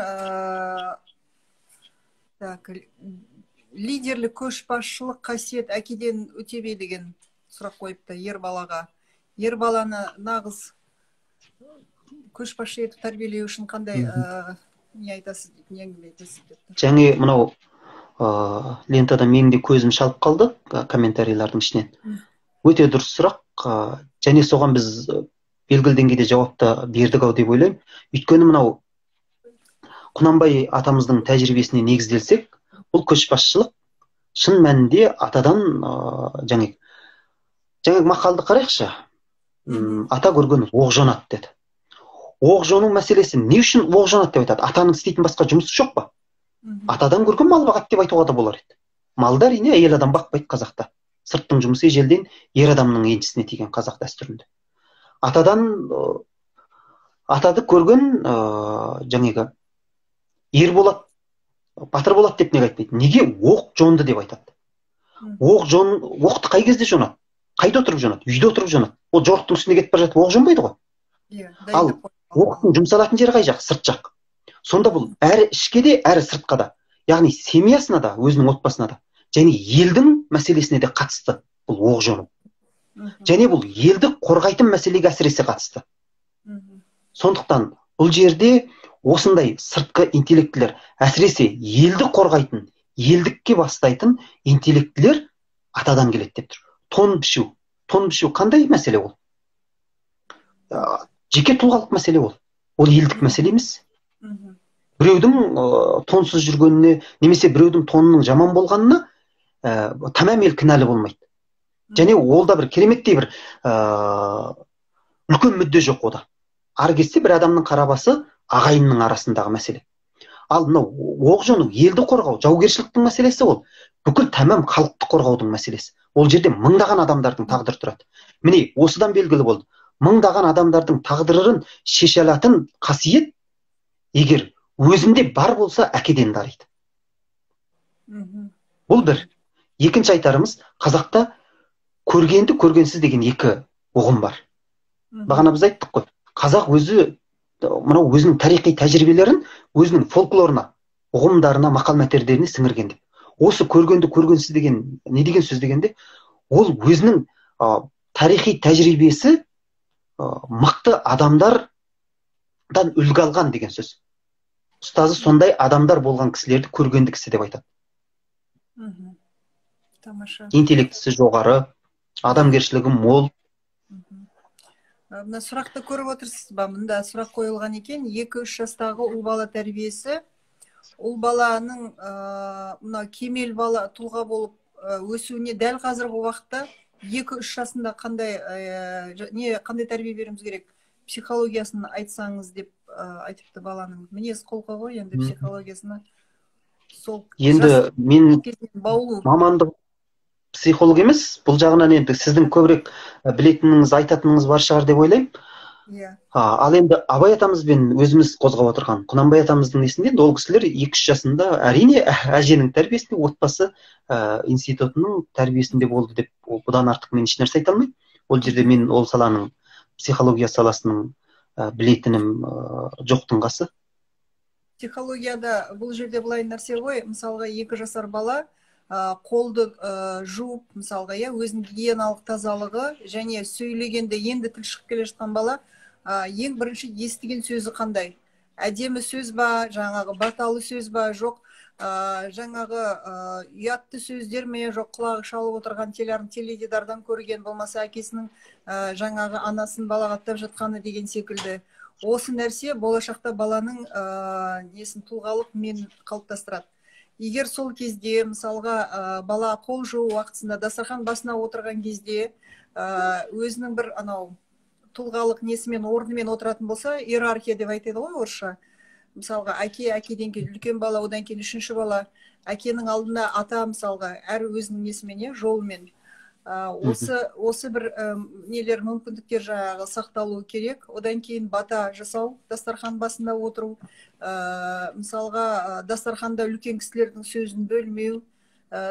Лидерлік көшбасшылық қасиет әкеден өте ме деген сұрақ қойыпты ер балаға. Ер баланы нағыз көшбасшы етіп тәрбиелеу үшін қандай не айтасыз, не әңгіме айтасыз? Және мынау лентада менің де көзім шалып қалды комментарийлардың ішінен. Өте дұрыс сұрақ, және соған біз белгілі деңгейде жауапты бердік ау деп ойлаймын. Өйткені мынау Құнанбай атамыздың тәжірибесіне негізделсек, бұл көшбасшылық шын мәнінде атадан жаңағы мақалды қарайықшы. Ата көрген оқ жонады деді. Оқ жону мәселесі не үшін оқ жонады деп айтады? Атаның істейтін басқа жұмысы жоқ па? Атадан көрген мал бағады деп айтуға да болар еді. Малды әрине әйел адам бақпайды қазақта. Сырттың жұмысы ежелден ер адамның еншісіне тиген қазақ дәстүрінде. Атады көрген жаңағы ер болады, батыр болады деп неге айтпайды? Неге оқ жонды деп айтады? Оқты қай кезде жонады? қайда отырып жанады? Үйде отырып жанады. Ол жорықтың үстінде кетіп бара жатып оқ жонбайды ғой. Ал оқтың жұмсалатын жері қай жақ? Сырт жақ. Сонда бұл әрі ішке де, әрі сыртқа да. Яғни семьясына да, өзінің отбасына да, және елдің мәселесіне де қатысты бұл оқ жону. Және бұл елді қорғайтын мәселеге әсіресе қатысты. Сондықтан бұл жерде осындай сыртқы интеллектілер, әсіресе елді қорғайтын, елдікке бастайтын интеллектілер атадан келеді деп тұр. Тон бішу. Тон бішу қандай мәселе ол? Жеке тұлғалық мәселе ол. Ол елдік мәселе емес. Біреудің тонсыз жүргеніне, немесе біреудің тонының жаман болғанына тамам ел кінәлі болмайды. Және ол да бір кереметтей бір үлкен мүдде жоқ ода. Ары кетсе бір адамның қарабасы ағайынның арасындағы мәселе. Ал мынау оқ жону, елді қорғау, жаугершіліктің мәселесі ол. Бүкіл тамам халықты қорғаудың мәселесі. Ол жерде мыңдаған адамдардың тағдыры тұрады. Міне, осыдан белгілі болды. Мыңдаған адамдардың тағдырын шеше алатын қасиет, егер өзінде бар болса, әкеден дариды. Бұл бір. Екінші айтарымыз, қазақта көргенді көргенсіз деген екі ұғым бар. Бағана біз айттық қой. Қазақ өзі мынау өзінің тарихи тәжірибелерін өзінің фольклорына, ұғымдарына, мақал мәтелдеріне сіңірген деп. Осы көргенді көргенсіз деген не деген сөз дегенде, ол өзінің тарихи тәжірибесі мықты адамдардан үлгі алған деген сөз. Ұстазы сондай адамдар болған кісілерді көргенді кісі деп айтады. Тамаша. Интеллектісі жоғары, адамгершілігі мол. Мына сұрақты көріп отырсыз ба? Мында сұрақ қойылған екен. 2-3 жастағы ұл бала тәрбиесі. Ұл баланың мына кемел бала тұлға болып өсуіне дәл қазіргі уақытта 2-3 жасында қандай тәрбие беруіміз керек? Психологиясын айтсаңыз деп айтыпты баланың. Мінез құлқы ғой енді психологиясына. Енді мен мамандық психолог емес, бұл жағынан енді сіздің көбірек білетініңіз, айтатыныңыз бар шығар деп ойлаймын. Ал енді Абай атамызбен өзіміз қозғап отырған Құнанбай атамыздың несінде, ол кісілер 2-3 жасында әрине әженің тәрбиесінде, отбасы институтының тәрбиесінде болды деп, бұдан артық мен ешнәрсе айта алмаймын. Ол жерде мен ол саланың, психология саласының білетінім жоқтың қасы. Психологияда бұл жерде былай нәрсе ғой, мысалға 2 жасар бала қолды жуып, мысалға, өзінің гигиеналық тазалығы және сөйлегенде енді тіл шығып келе жатқан бала ең бірінші естіген сөзі қандай? Әдемі сөз ба, жаңағы баталы сөз ба, жоқ жаңағы ұятты сөздер ме, жоқ құлағы шалып отырған теледидардан көрген, болмаса әкесінің жаңағы анасын балағаттап жатқаны деген секілді. Осы нәрсе болашақта баланың несін тұлғалық мен қалыптастырады. Егер сол кезде, мысалға, бала қол жуу уақытысында дастархан басына отырған кезде өзінің бір тұлғалық несімен, орнымен отыратын болса, иерархия деп айтады ғой орысша. Мысалға, әкеден кейін үлкен бала, одан кейін 3-ші бала, әкенің алдында ата, мысалға, әр өзінің несімен, жолымен. Осы бір нелер, мүмкіндіктер жаңағы сақталуы керек. Одан кейін бата жасау, дастархан басында отыру, мысалға, дастарханда үлкен кісілердің сөзін бөлмеу,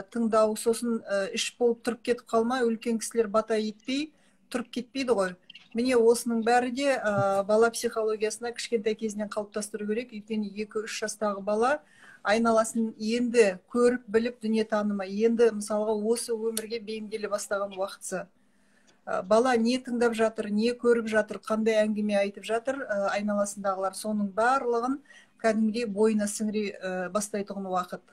тыңдау, сосын іш болып тұрып кетіп қалмай, үлкен кісілер бата етпей, тұрып кетпейді ғой. Міне осының бәрі де бала психологиясына кішкентай кезінен қалыптастыру керек. Өйткені 2-3 жастағы бала айналасын енді көріп, біліп, дүние танымай, енді мысалға осы өмірге бейімделе бастаған уақытысы. Бала не тыңдап жатыр, не көріп жатыр, қандай әңгіме айтып жатыр, айналасындағылар соның барлығын кәдімгідей бойына сіңіре бастайтын уақыт.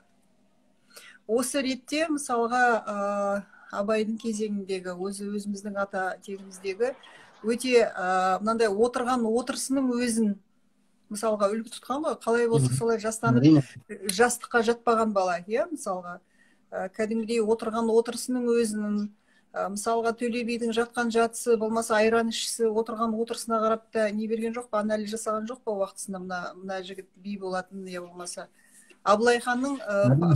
Осы ретте мысалға Абайдың кезеңіндегі, өзіміздің ата тегіміздегі өте мынандай отырған отырысының өзін мысалға үлгі тұтқан ғой, қалай болса солай жастанып, жастыққа жатпаған бала, мысалға. Кәдімгідей отырған отырысының өзінің, мысалға Төле бидің жатқан жатысы, болмаса айран ішісі, отырған отырысына қарап та не берген жоқ па, анализ жасаған жоқ па уақытысында мына жігіт би болатын, не болмаса. Абылай ханның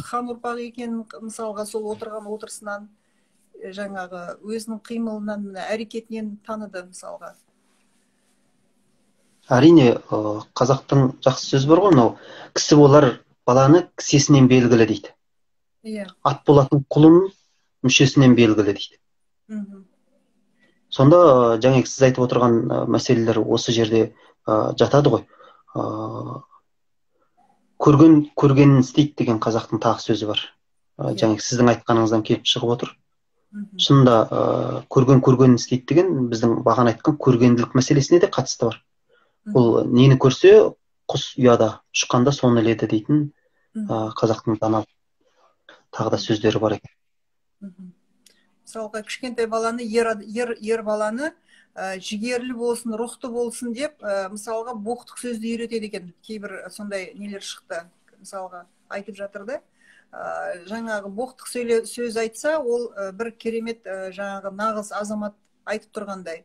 хан ұрпағы екенін, мысалға сол отырған отырысынан, жаңағы өзінің қимылынан, әрекетінен таныды мысалға. Әрине, қазақтың жақсы сөзі бар ғой, мынау кісі болар баланы кісесінен белгілі дейді. Ат болатын құлын мүшесінен белгілі дейді. Сонда жаңағы сіз айтып отырған мәселелер осы жерде жатады ғой. Көргенін істейді деген қазақтың тағы сөзі бар. Жаңағы сіздің айтқаныңыздан келіп шығып отыр. Шынында көргенін істейді деген біздің бағана айтқан көргенділік мәселесіне де қатысты бар. Бұл нені көрсе құс ұяда ұшқанда соны іледі дейтін қазақтың даналық тағы да сөздері бар екен. Мысалға кішкентай баланы ер баланы жігерлі болсын, рухты болсын деп, мысалға боқтық сөзді үйретеді екен. Кейбір сондай нелер шықты. Мысалға айтып жатырды. Жаңағы боқтық сөз айтса, ол бір керемет жаңағы нағыз азамат айтып тұрғандай.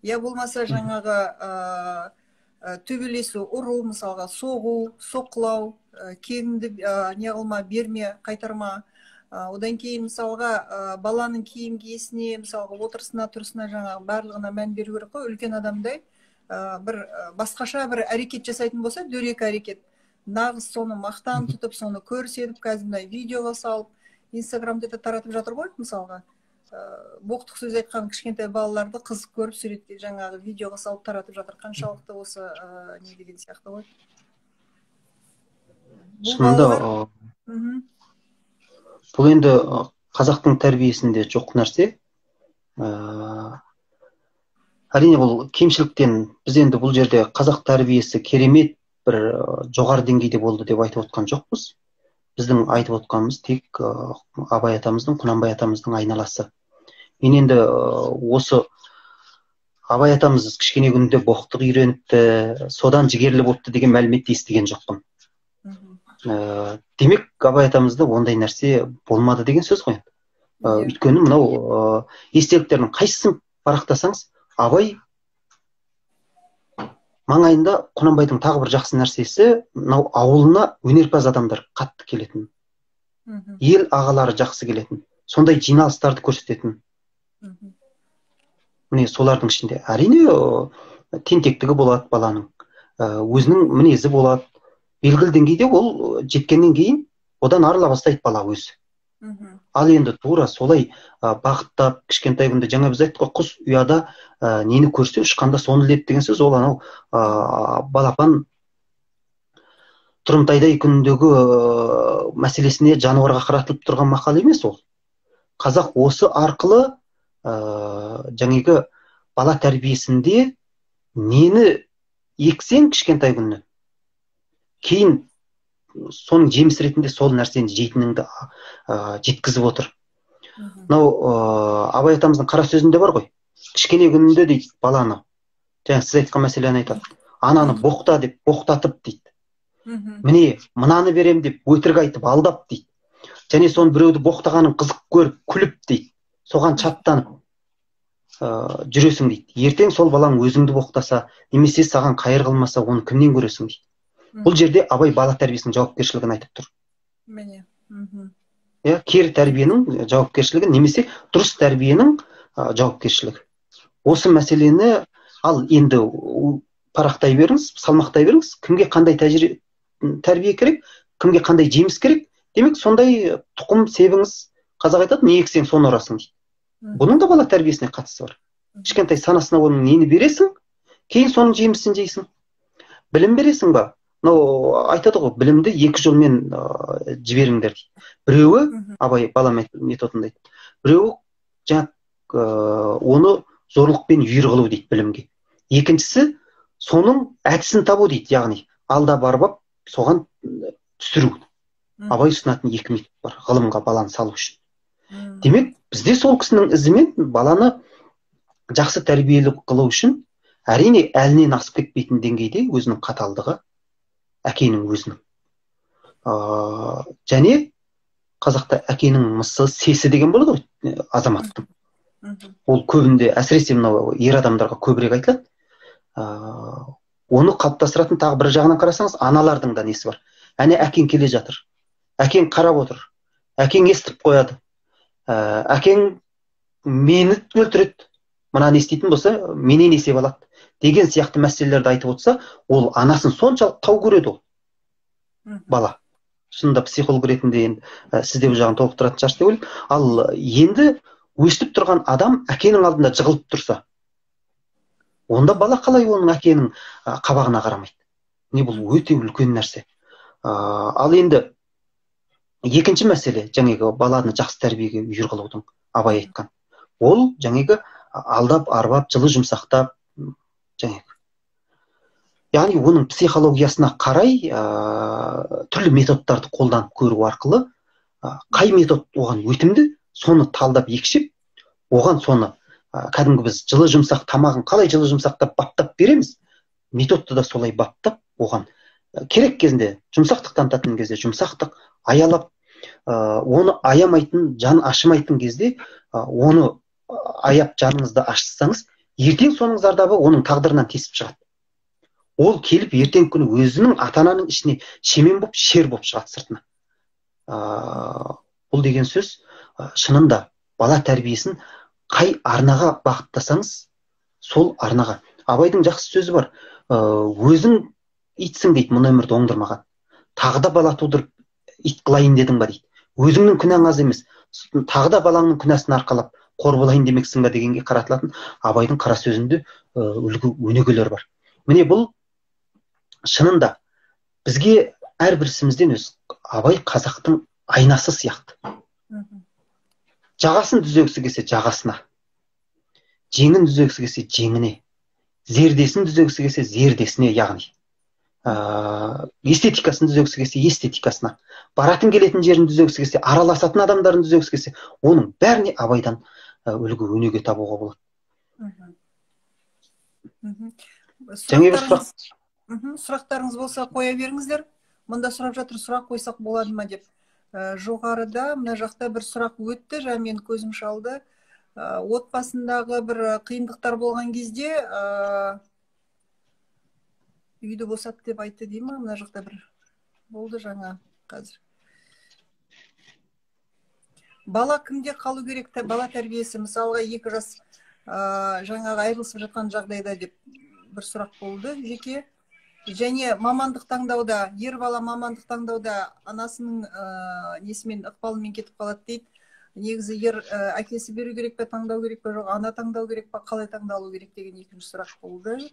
Я болмаса жаңағы төбелесу, ұру, мысалға соғу, соққылау, кегіңді неғылма, берме, қайтарма. Одан кейін мысалға баланың киім киесіне, мысалға отырысына, тұрысына жаңағы барлығына мән беру керек қой. Үлкен адамдай бір басқаша бір әрекет жасайтын болса, дөрекі әрекет. Нағыз соны мақтан тұтып, соны көрсетіп, қазімдай видеоға салып, инстаграмда таратып жатыр ғой, мысалға. Боқтық сөз айтқан кішкентай балаларды қызық көріп суретке жаңағы видеоға салып таратып жатыр. Қаншалықты осы не деген сияқты ғой. Шынында бұл енді қазақтың тәрбиесінде жоқ нәрсе. Әрине бұл кемшіліктен біз енді бұл жерде қазақ тәрбиесі керемет бір жоғары деңгейде болды деп айтып отқан жоқпыз. Біздің айтып отқанымыз тек Абай атамыздың, Құнанбай атамыздың айналасы. Мен енді осы Абай атамыз кішкене күнде боқтық үйреніпті, содан жігерлі болыпты деген мәліметті естіген жоқпын. Демек, Абай атамызда ондай нәрсе болмады деген сөз ғой. Өйткені мынау естеліктердің қайсысын парақтасаңыз, Абай маңайында Құнанбайдың тағы бір жақсы нәрсесі, мынау ауылына өнерпаз адамдар қатты келетін. Ел ағалары жақсы келетін. Сондай жиналыстарды көрсететін. Міне солардың ішінде әрине тентектігі болады баланың. Өзінің мінезі болады. Белгілі деңгейде ол жеткеннен кейін одан арыла бастайды бала өзі. Ал енді тура солай бақыттап, кішкентай күнде жаңа біз айттық қой, құс ұяда нені көрсе ұшқанда соны іледі деген сөз, ол анау балапан тұрымтайдай күніндегі мәселесіне жануарға қаратылып тұрған мақал емес ол. Қазақ осы арқылы жаңағы бала тәрбиесінде нені ексең кішкентай күннен, кейін соның жеміс ретінде сол нәрсені жейтініңді жеткізіп отыр. Мынау Абай атамыздың қара сөзінде бар ғой. Кішкене күнінде дейді баланы, жаңа сіз айтқан мәселені айтады. Ананы боқта деп боқтатып дейді. Міне, мынаны берем деп өтірік айтып алдап дейді. Және соны біреуді боқтағанын қызық көріп күліп дейді. Соған шаттанып жүресің дейді. Ертең сол балаң өзіңді боқтаса, немесе саған қайыр қылмаса, оны кімнен көресің дейді. Бұл жерде Абай бала тәрбиесінің жауапкершілігін айтып тұр. Міне. Кері тәрбиенің жауапкершілігі, немесе дұрыс тәрбиенің жауапкершілігі. Осы мәселені ал енді парақтай беріңіз, салмақтай беріңіз, кімге қандай тәрбие керек, кімге қандай жеміс керек. Демек, сондай тұқым себіңіз, қазақ айтады, не ексең соны орасың дейді. Бұның да бала тәрбиесіне қатысы бар. Кішкентай санасына оның нені бересің, кейін соның жемісін жейсің. Білім бересің ба? Айтады ғой, білімді екі жолмен жіберіңдер. Біреуі, Абай бала методында дейді. Біреуі оны зорлықпен үйір қылу дейді білімге. Екіншісі, соның әдісін табу дейді, яғни алда барып соған түсіру. Абай ұсынатын екі метод бар, ғылымға баланы салу үшін. Демек, бізде сол кісінің ізімен баланы жақсы тәрбиелі қылу үшін, әрине әлінен асып кетпейтін деңгейде өзінің қаталдығы, әкенің өзінің. Және қазақта әкенің мысы, сесі деген болады ғой, азаматтың. Ол көбінде, әсіресе мынау ер адамдарға көбірек айтылады. Оны қалыптастыратын тағы бір жағынан қарасаңыз, аналардың да несі бар. Әне әкең келе жатыр. Әкең қарап отыр. Әкең естіп қояды. Әкең мені өлтіреді. Мына не істейтін болса, менен есеп алады. Деген сияқты мәселелерді айтып отырса, ол анасын соншалық тау көреді ол. Бала. Шынында психолог ретінде енді сізде бұл жағын толықтыратын шығарсыз деп ойлаймын. Ал енді өстіп тұрған адам әкенің алдында жығылып тұрса, Онда бала қалай оның әкенің қабағына қарамайды? Не, бұл өте үлкен нәрсе. Ал енді екінші мәселе, жаңағы баланы жақсы тәрбиеге үйір қылудың, абай айтқан. Ол жаңағы алдап, арбап, жылы жұмсақтап, жаңағы. Яғни оның психологиясына қарай түрлі методтарды қолданып көру арқылы қай метод оған өтімді, соны талдап екшеп, оған соны кәдімгі біз жылы жұмсақ тамағын қалай жылы жұмсақтап баптап береміз, методты да солай баптап, оған керек кезінде жұмсақтық танытатын кезде жұмсақтық, аялап, оны аямайтын, жан ашымайтын кезде оны аяп жаныңызды ашсаңыз, ертең соның зардабы оның тағдырынан тесіп шығады. Ол келіп ертең күні өзінің ата-ананың ішіне шемен болып, шер болып шығады сыртына. Бұл деген сөз шынында бала тәрбиесін қай арнаға бағыттасаңыз, сол арнаға. Абайдың жақсы сөзі бар. Өзің итсің дейді, мұны өмірді оңдырмаған. Тағы да бала тудырып ит қылайын дедің ба дейді. Өзіңнің күнәң аз емес, тағы да балаңның күнәсін арқалап қор болайын демексің ба дегенге қаратылатын Абайдың қара сөзінде үлгі өнегелер бар. Міне бұл шынында бізге әрбірісімізден өз Абай қазақтың айнасы сияқты. Жағасын түзегісі келсе жағасына, жеңін түзегісі келсе жеңіне, зердесін түзегісі келсе зердесіне, яғни эстетикасын түзегісі келсе эстетикасына, баратын келетін жерін түзегісі келсе, араласатын адамдарын түзегісі келсе, оның бәріне Абайдан үлгі өнеге табуға болады. Сұрақтарыңыз болса қоя беріңіздер. Мұнда сұрап жатыр, сұрақ қойсақ болады ма деп. Жоғарыда мына жақта бір сұрақ өтті, және мен көзім шалды. Отбасындағы бір қиындықтар болған кезде үйді босат деп айтты дей ма? Мына жақта бір болды жаңа қазір. Бала кімде қалу керек? Бала тәрбиесі, мысалға 2 жас жаңағы айырылысып жатқан жағдайда деп бір сұрақ болды жеке. Және мамандық таңдауда, ер бала мамандық таңдауда анасының несімен ықпалымен кетіп қалады дейді. Негізі ер әкесі беру керек пе, таңдау керек пе, жоқ ана таңдау керек пе, қалай таңдалу керек деген екінші сұрақ болды.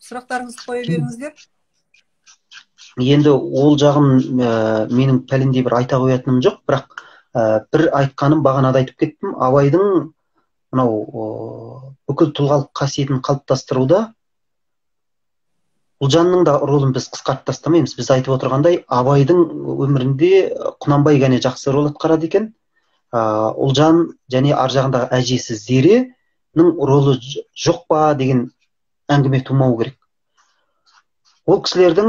Сұрақтарыңызды қоя беріңіздер. Енді ол жағын менің пәлендей бір айта қоятыным жоқ, бірақ бір айтқаным бағанада айтып кеттім. Абайдың мынау бүкіл тұлғалық қасиетін қалыптастыруда Ұлжанның да ролын біз қысқартып тастамаймыз. Біз айтып отырғандай, Абайдың өмірінде Құнанбай ғана жақсы рол атқарады екен. Ұлжан және ар жағындағы әжесі Зеренің ролы жоқ па деген әңгіме тумау керек. Ол кісілердің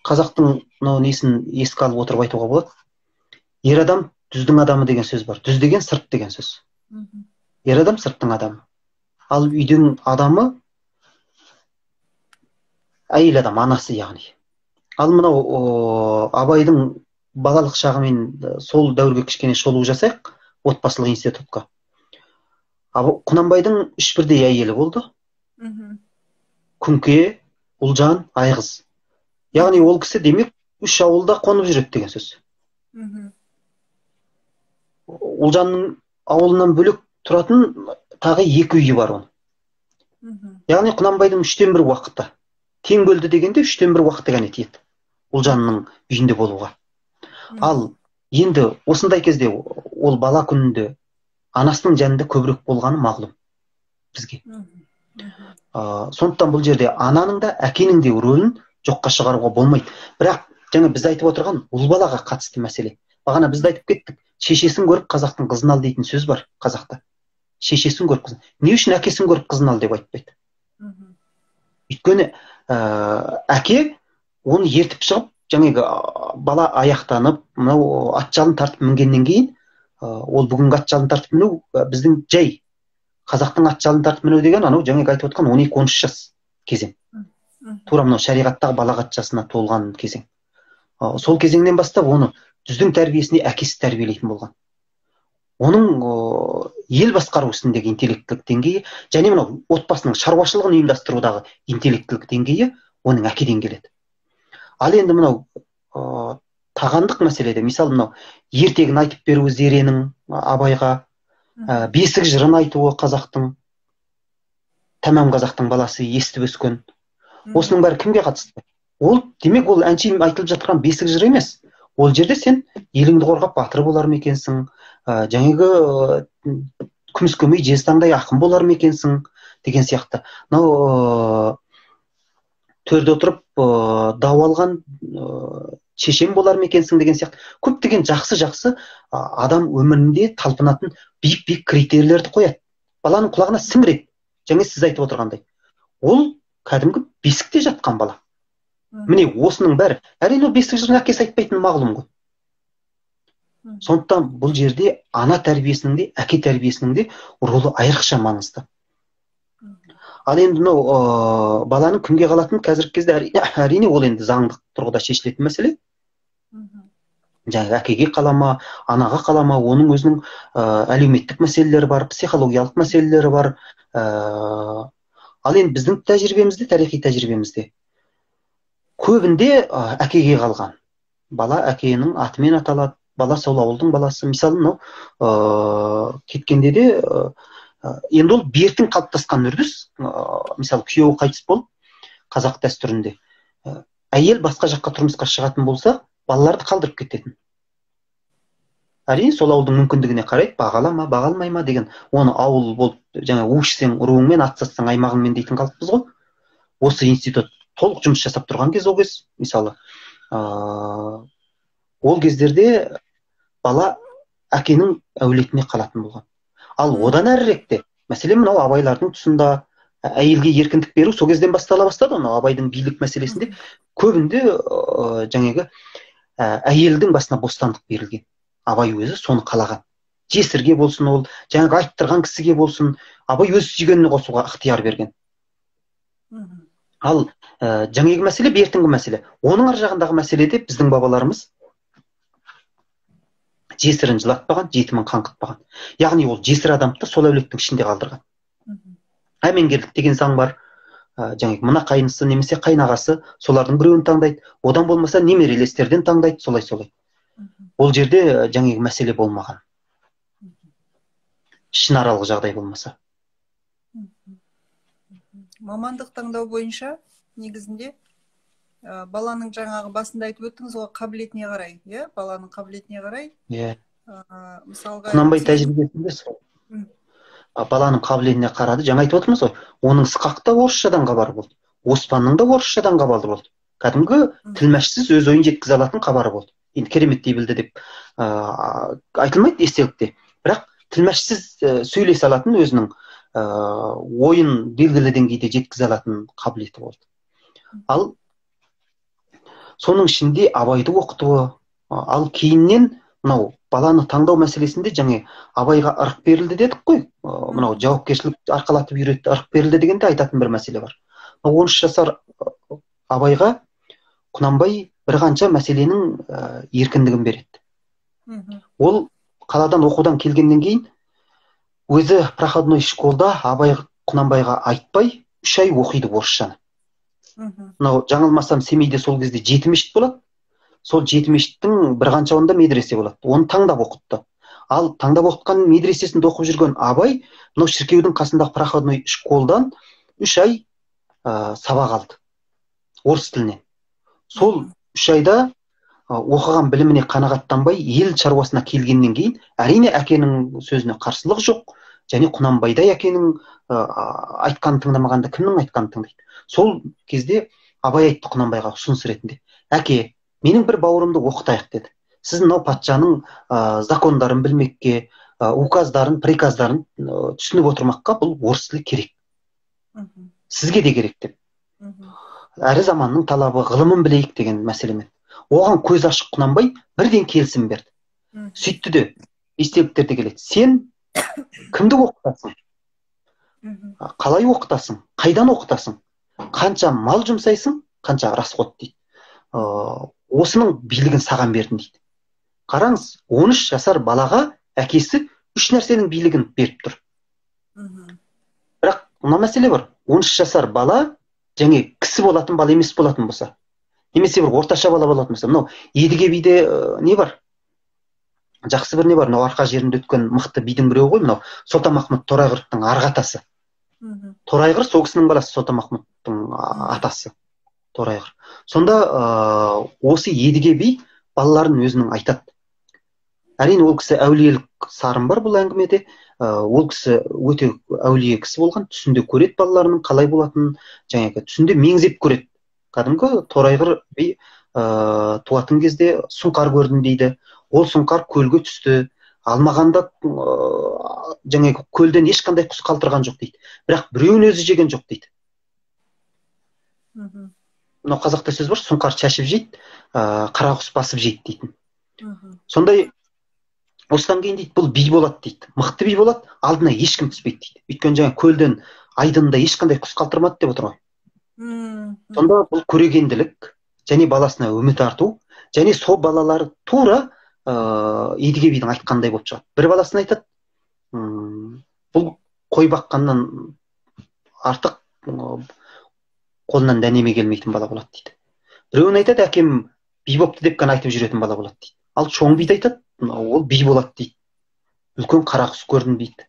қазақтың несін еске алып отырып айтуға болады. Ер адам дүздің адамы деген сөз бар. Дүз деген сырт деген сөз. Ер адам сырттың адамы. Ал үйдің адамы әйел адам, анасы яғни. Ал мынау Абайдың балалық шағымен сол дәуірге кішкене шолу жасайық, отбасылық институтқа. Құнанбайдың 3 бірдей әйелі болды. Күнке, Ұлжан, Айғыз. Яғни ол кісі демек 3 ауылда қонып жүреді деген сөз. Ұлжанның ауылынан бөлек тұратын тағы 2 үйі бар оның. Яғни Құнанбайдың 3-тен 1 уақыты. Тең бөлді дегенде 3-тен 1 уақыты ғана тиеді Ұлжанның үйінде болуға. Ал енді осындай кезде ол бала күнінде анасының жанында көбірек болғаны мағлұм бізге. Сондықтан бұл жерде ананың да әкенің де рөлін жоққа шығаруға болмайды. Бірақ жаңа біз айтып отырған ұл балаға қатысты мәселе. Бағана біз айтып кеттік, шешесін көріп қазақтың қызын ал дейтін сөз бар қазақта. Шешесін көріп қызын. Не үшін әкесін көріп қызын ал деп айтпайды? Өйткені әке оны ертіп шығып, жаңағы бала аяқтанып, мынау ат жалын тартып мінгеннен кейін, ол бүгінгі ат жалын тартып міну біздің жай. Қазақтың ат жалын тартып міну деген анау жаңағы айтып отқан 12-13 жас кезең. Тура мынау шариғаттағы балағат жасына толған кезең. Сол кезеңнен бастап оны дүздің тәрбиесіне әкесі тәрбиелейтін болған. Оның ел басқару ісіндегі интеллектілік деңгейі және мынау отбасының шаруашылығын ұйымдастырудағы интеллектілік деңгейі оның әкеден келеді. Ал енді мынау тағандық мәселеде, мысалы мынау ертегін айтып беруі Зеренің Абайға, бесік жырын айтуы қазақтың, тәмам қазақтың баласы естіп өскен. Осының бәрі кімге қатысты? Ол, демек, ол әншейін айтылып жатқан бесік жыр емес. Ол жерде сен еліңді қорғап батыр болар ма екенсің, жаңағы күміс көмей жезтаңдай ақын болар ма екенсің деген сияқты. Мынау төрде отырып дау алған шешен болар ма екенсің деген сияқты. Көптеген жақсы адам өмірінде талпынатын биік критерийлерді қояды. Баланың құлағына сіңіреді. Жаңа сіз айтып отырғандай. Ол кәдімгі бесікте жатқан бала. Міне осының бәрі. Әрине бесік жырын әкесі айтпайтыны мағлұм ғой. Сондықтан бұл жерде ана тәрбиесінің де, әке тәрбиесінің де ролы айрықша маңызды. Ал енді мынау баланың кімге қалатыны қазіргі кезде әрине ол енді заңдық тұрғыда шешілетін мәселе. Жаңағы әкеге қалама, анаға қалама, оның өзінің әлеуметтік мәселелері бар, психологиялық мәселелері бар. Ал енді біздің тәжірибемізде, тарихи тәжірибемізде көбінде әкеге қалған. Бала әкенің атымен аталады, бала сол ауылдың баласы. Мысалы, мынау кеткенде де енді ол бертін қалыптасқан үрдіс. Мысалы, күйеуі қайтыс болып, қазақ дәстүрінде әйел басқа жаққа тұрмысқа шығатын болса, балаларды қалдырып кететін. Әрине, сол ауылдың мүмкіндігіне қарайды, бағалама, бағалмай ма деген. Оны ауыл болып, жаңа өшсең, руыңмен, атсассаң, аймағыңмен дейтін қалыппыз ғой. Осы институт толық жұмыс жасап тұрған кез ол кез. Мысалы, ол кездерде бала әкенің әулетіне қалатын болған. Ал одан әріректе, мәселен, мынау абайлардың тұсында әйелге еркіндік беру сол кезден бастала бастады. Оны абайдың билік мәселесінде көбінде жаңағы әйелдің басына бостандық берілген. Абай өзі соны қалаған. Жесірге болсын ол, жаңағы айттырған кісіге болсын, абай өз сүйгеніне қосуға ықтияр берген. Ал жаңағы мәселе бертінгі мәселе. Оның ар жағындағы мәселеде біздің бабаларымыз жесірін жылатпаған, жетімін қаңғытпаған. Яғни ол жесір адамды сол әулеттің ішінде қалдырған. Әмеңгерлік деген заң бар. Жаңағы мына қайнысы немесе қайнағасы солардың біреуін таңдайды. Одан болмаса немерелестерден таңдайды, солай. Ол жерде жаңағы мәселе болмаған. Ішінаралық жағдай болмаса. Мамандық таңдау бойынша негізінде баланың жаңағы басында айтып өттіңіз ғой, қабілетіне қарай, иә, баланың қабілетіне қарай. Иә. Мысалға Құнанбай тәжірибесінде сол. Баланың қабілетіне қарады. Жаңа айтып отырмыз ғой, оның Ысқақ та орысшадан хабары болды. Оспанның да орысшадан хабары болды. Кәдімгі тілмәшсіз өз ойын жеткізе алатын хабары болды. Енді кереметтей білді деп айтылмайды естелікте. Бірақ тілмәшсіз сөйлесе алатын, өзінің ойын белгілі деңгейде жеткізе алатын қабілеті болды. Ал соның ішінде абайды оқытуы, ал кейіннен мынау баланы таңдау мәселесінде жаңа абайға ырық берілді дедік қой. Мынау жауапкершілік арқалатып үйретті, ырық берілді дегенде айтатын бір мәселе бар. 13 жасар абайға Құнанбай бір қанша мәселенің еркіндігін береді. Ол қаладан оқудан келгеннен кейін өзі проходной школда абай Құнанбайға айтпай 3 ай оқиды орысшаны. Мынау жаңылмасам Семейде сол кезде 7 мешіт болады. Сол 7 мешіттің бір қаншауында медресе болады. Оны таңдап оқытты. Ал таңдап оқытқан медресесінде оқып жүрген абай мынау шіркеудің қасындағы проходной школдан 3 ай сабақ алды орыс тілінен. Сол 3 айда оқыған біліміне қанағаттанбай ел шаруасына келгеннен кейін әрине әкенің сөзіне қарсылық жоқ. Және Құнанбайдай әкенің айтқанын тыңдамағанда кімнің айтқанын тыңдайды. Сол кезде абай айтты Құнанбайға ұсыныс ретінде: әке, менің бір бауырымды оқытайық деді. Сіз мынау патшаның закондарын білмекке, указдарын, приказдарын түсініп отырмаққа бұл орыс тілі керек. Сізге де керек деп. Әрі заманның талабы, ғылымын білейік деген мәселемен. Оған көз ашық Құнанбай бірден келісім берді. Сөйтті де естеліктерде келеді: сен кімді оқытасың? Қалай оқытасың? Қайдан оқытасың? Қанша мал жұмсайсың? Қанша расход дейді. Осының билігін саған бердім дейді. Қараңыз, 13 жасар балаға әкесі 3 нәрсенің билігін беріп тұр. Бірақ мына мәселе бар. 13 жасар бала және кісі болатын бала емес болатын болса, немесе бір орташа бала болатын болса, мынау Едіге биде не бар? Жақсы бір не бар? Мынау арқа жерінде өткен мықты бидің біреуі ғой, мынау Сұлтанмахмұт Торайғыровтың арғы атасы. Торайғыр сол кісінің баласы, Сотамахмұттың атасы Торайғыр. Сонда осы Едіге би балаларын өзінің айтады. Әрине ол кісі әулиелік сарын бар бұл әңгімеде. Ол кісі өте әулие кісі болған, түсінде көреді балаларының қалай болатынын, жаңағы түсінде меңзеп көреді. Кәдімгі Торайғыр би туатын кезде сұңқар көрдім дейді. Ол сұңқар көлге түсті. Алмағанда жаңағы көлден ешқандай құс қалтырған жоқ дейді. Бірақ біреуін өзі жеген жоқ дейді. Мынау қазақта сөз бар, сұңқар шашып жейді, қара құс басып жейді дейтін. Сондай осыдан кейін дейді, бұл би болады дейді. Мықты би болады, алдына ешкім түспейді дейді. Өйткені жаңа көлден айдында ешқандай құс қалтырмады деп отыр ғой. Сонда бұл көрегенділік, және баласына үміт арту, және сол балалары тура Едіге бидің айтқандай болып шығады. Бір баласына айтады, бұл қой баққаннан артық қолынан дәнеме келмейтін бала болады дейді. Біреуін айтады, әкем би бопты деп қана айтып жүретін бала болады дейді. Ал шоң биді айтады, ол би болады дейді. Үлкен қара құс көрдім дейді.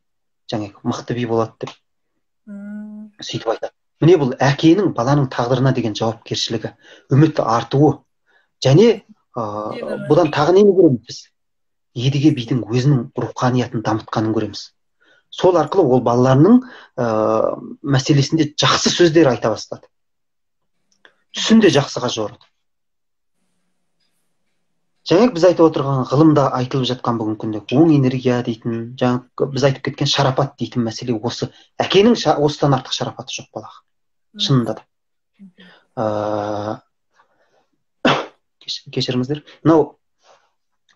Жаңағы мықты би болады деп. Сөйтіп айтады. Міне бұл әкенің баланың тағдырына деген жауапкершілігі, үміті артуы. Және бұдан тағы нені көреміз біз? Едіге бидің өзінің руханиятын дамытқанын көреміз. Сол арқылы ол балаларының мәселесінде жақсы сөздер айта бастады. Түсінде жақсыға жорыды. Жаңа біз айтып отырған ғылымда айтылып жатқан бүгінгі күнде оң энергия дейтін, жаңа біз айтып кеткен шарапат дейтін мәселе осы. Әкенің осыдан артық шарапаты жоқ балаға. Шынында да. Кешіріңіздер. Мынау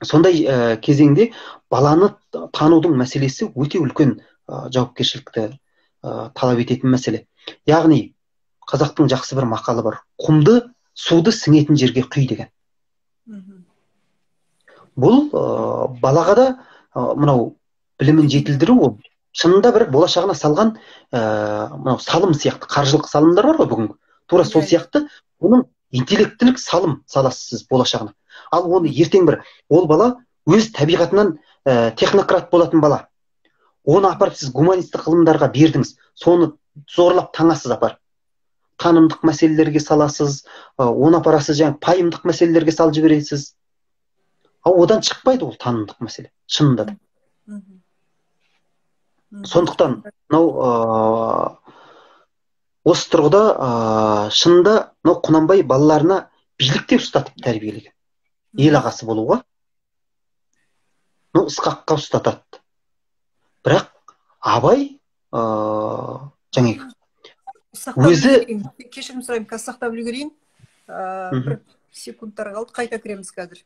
сондай кезеңде баланы танудың мәселесі өте үлкен жауапкершілікті талап ететін мәселе. Яғни қазақтың жақсы бір мақалы бар. Құмды суды сіңетін жерге құй деген. Бұл балаға да мынау білімін жетілдіру, ол шынында бір болашағына салған мынау салым сияқты, қаржылық салымдар бар ғой бүгін. Тура сол сияқты оның интеллектілік салым саласыз болашағына. Ал оны ертең бір ол бала өз табиғатынан технократ болатын бала. Оны апарып сіз гуманистік ғылымдарға бердіңіз. Соны зорлап таңасыз апарып. Танымдық мәселелерге саласыз, оны апарасыз жаңағы пайымдық мәселелерге салып жібересіз. Ал одан шықпайды ол танымдық мәселе. Шынында да. Сондықтан мынау осы тұрғыда шынында Құнанбай балаларына билікте ұстатып тәрбиелеген. Ел ағасы болуға ысқаққа ұстатады. Бірақ Абай жаңағы өзі... Кешірім сұрайын, сақтап үлгерейін. Бір секундтар қалды, қайта кіреміз қазір.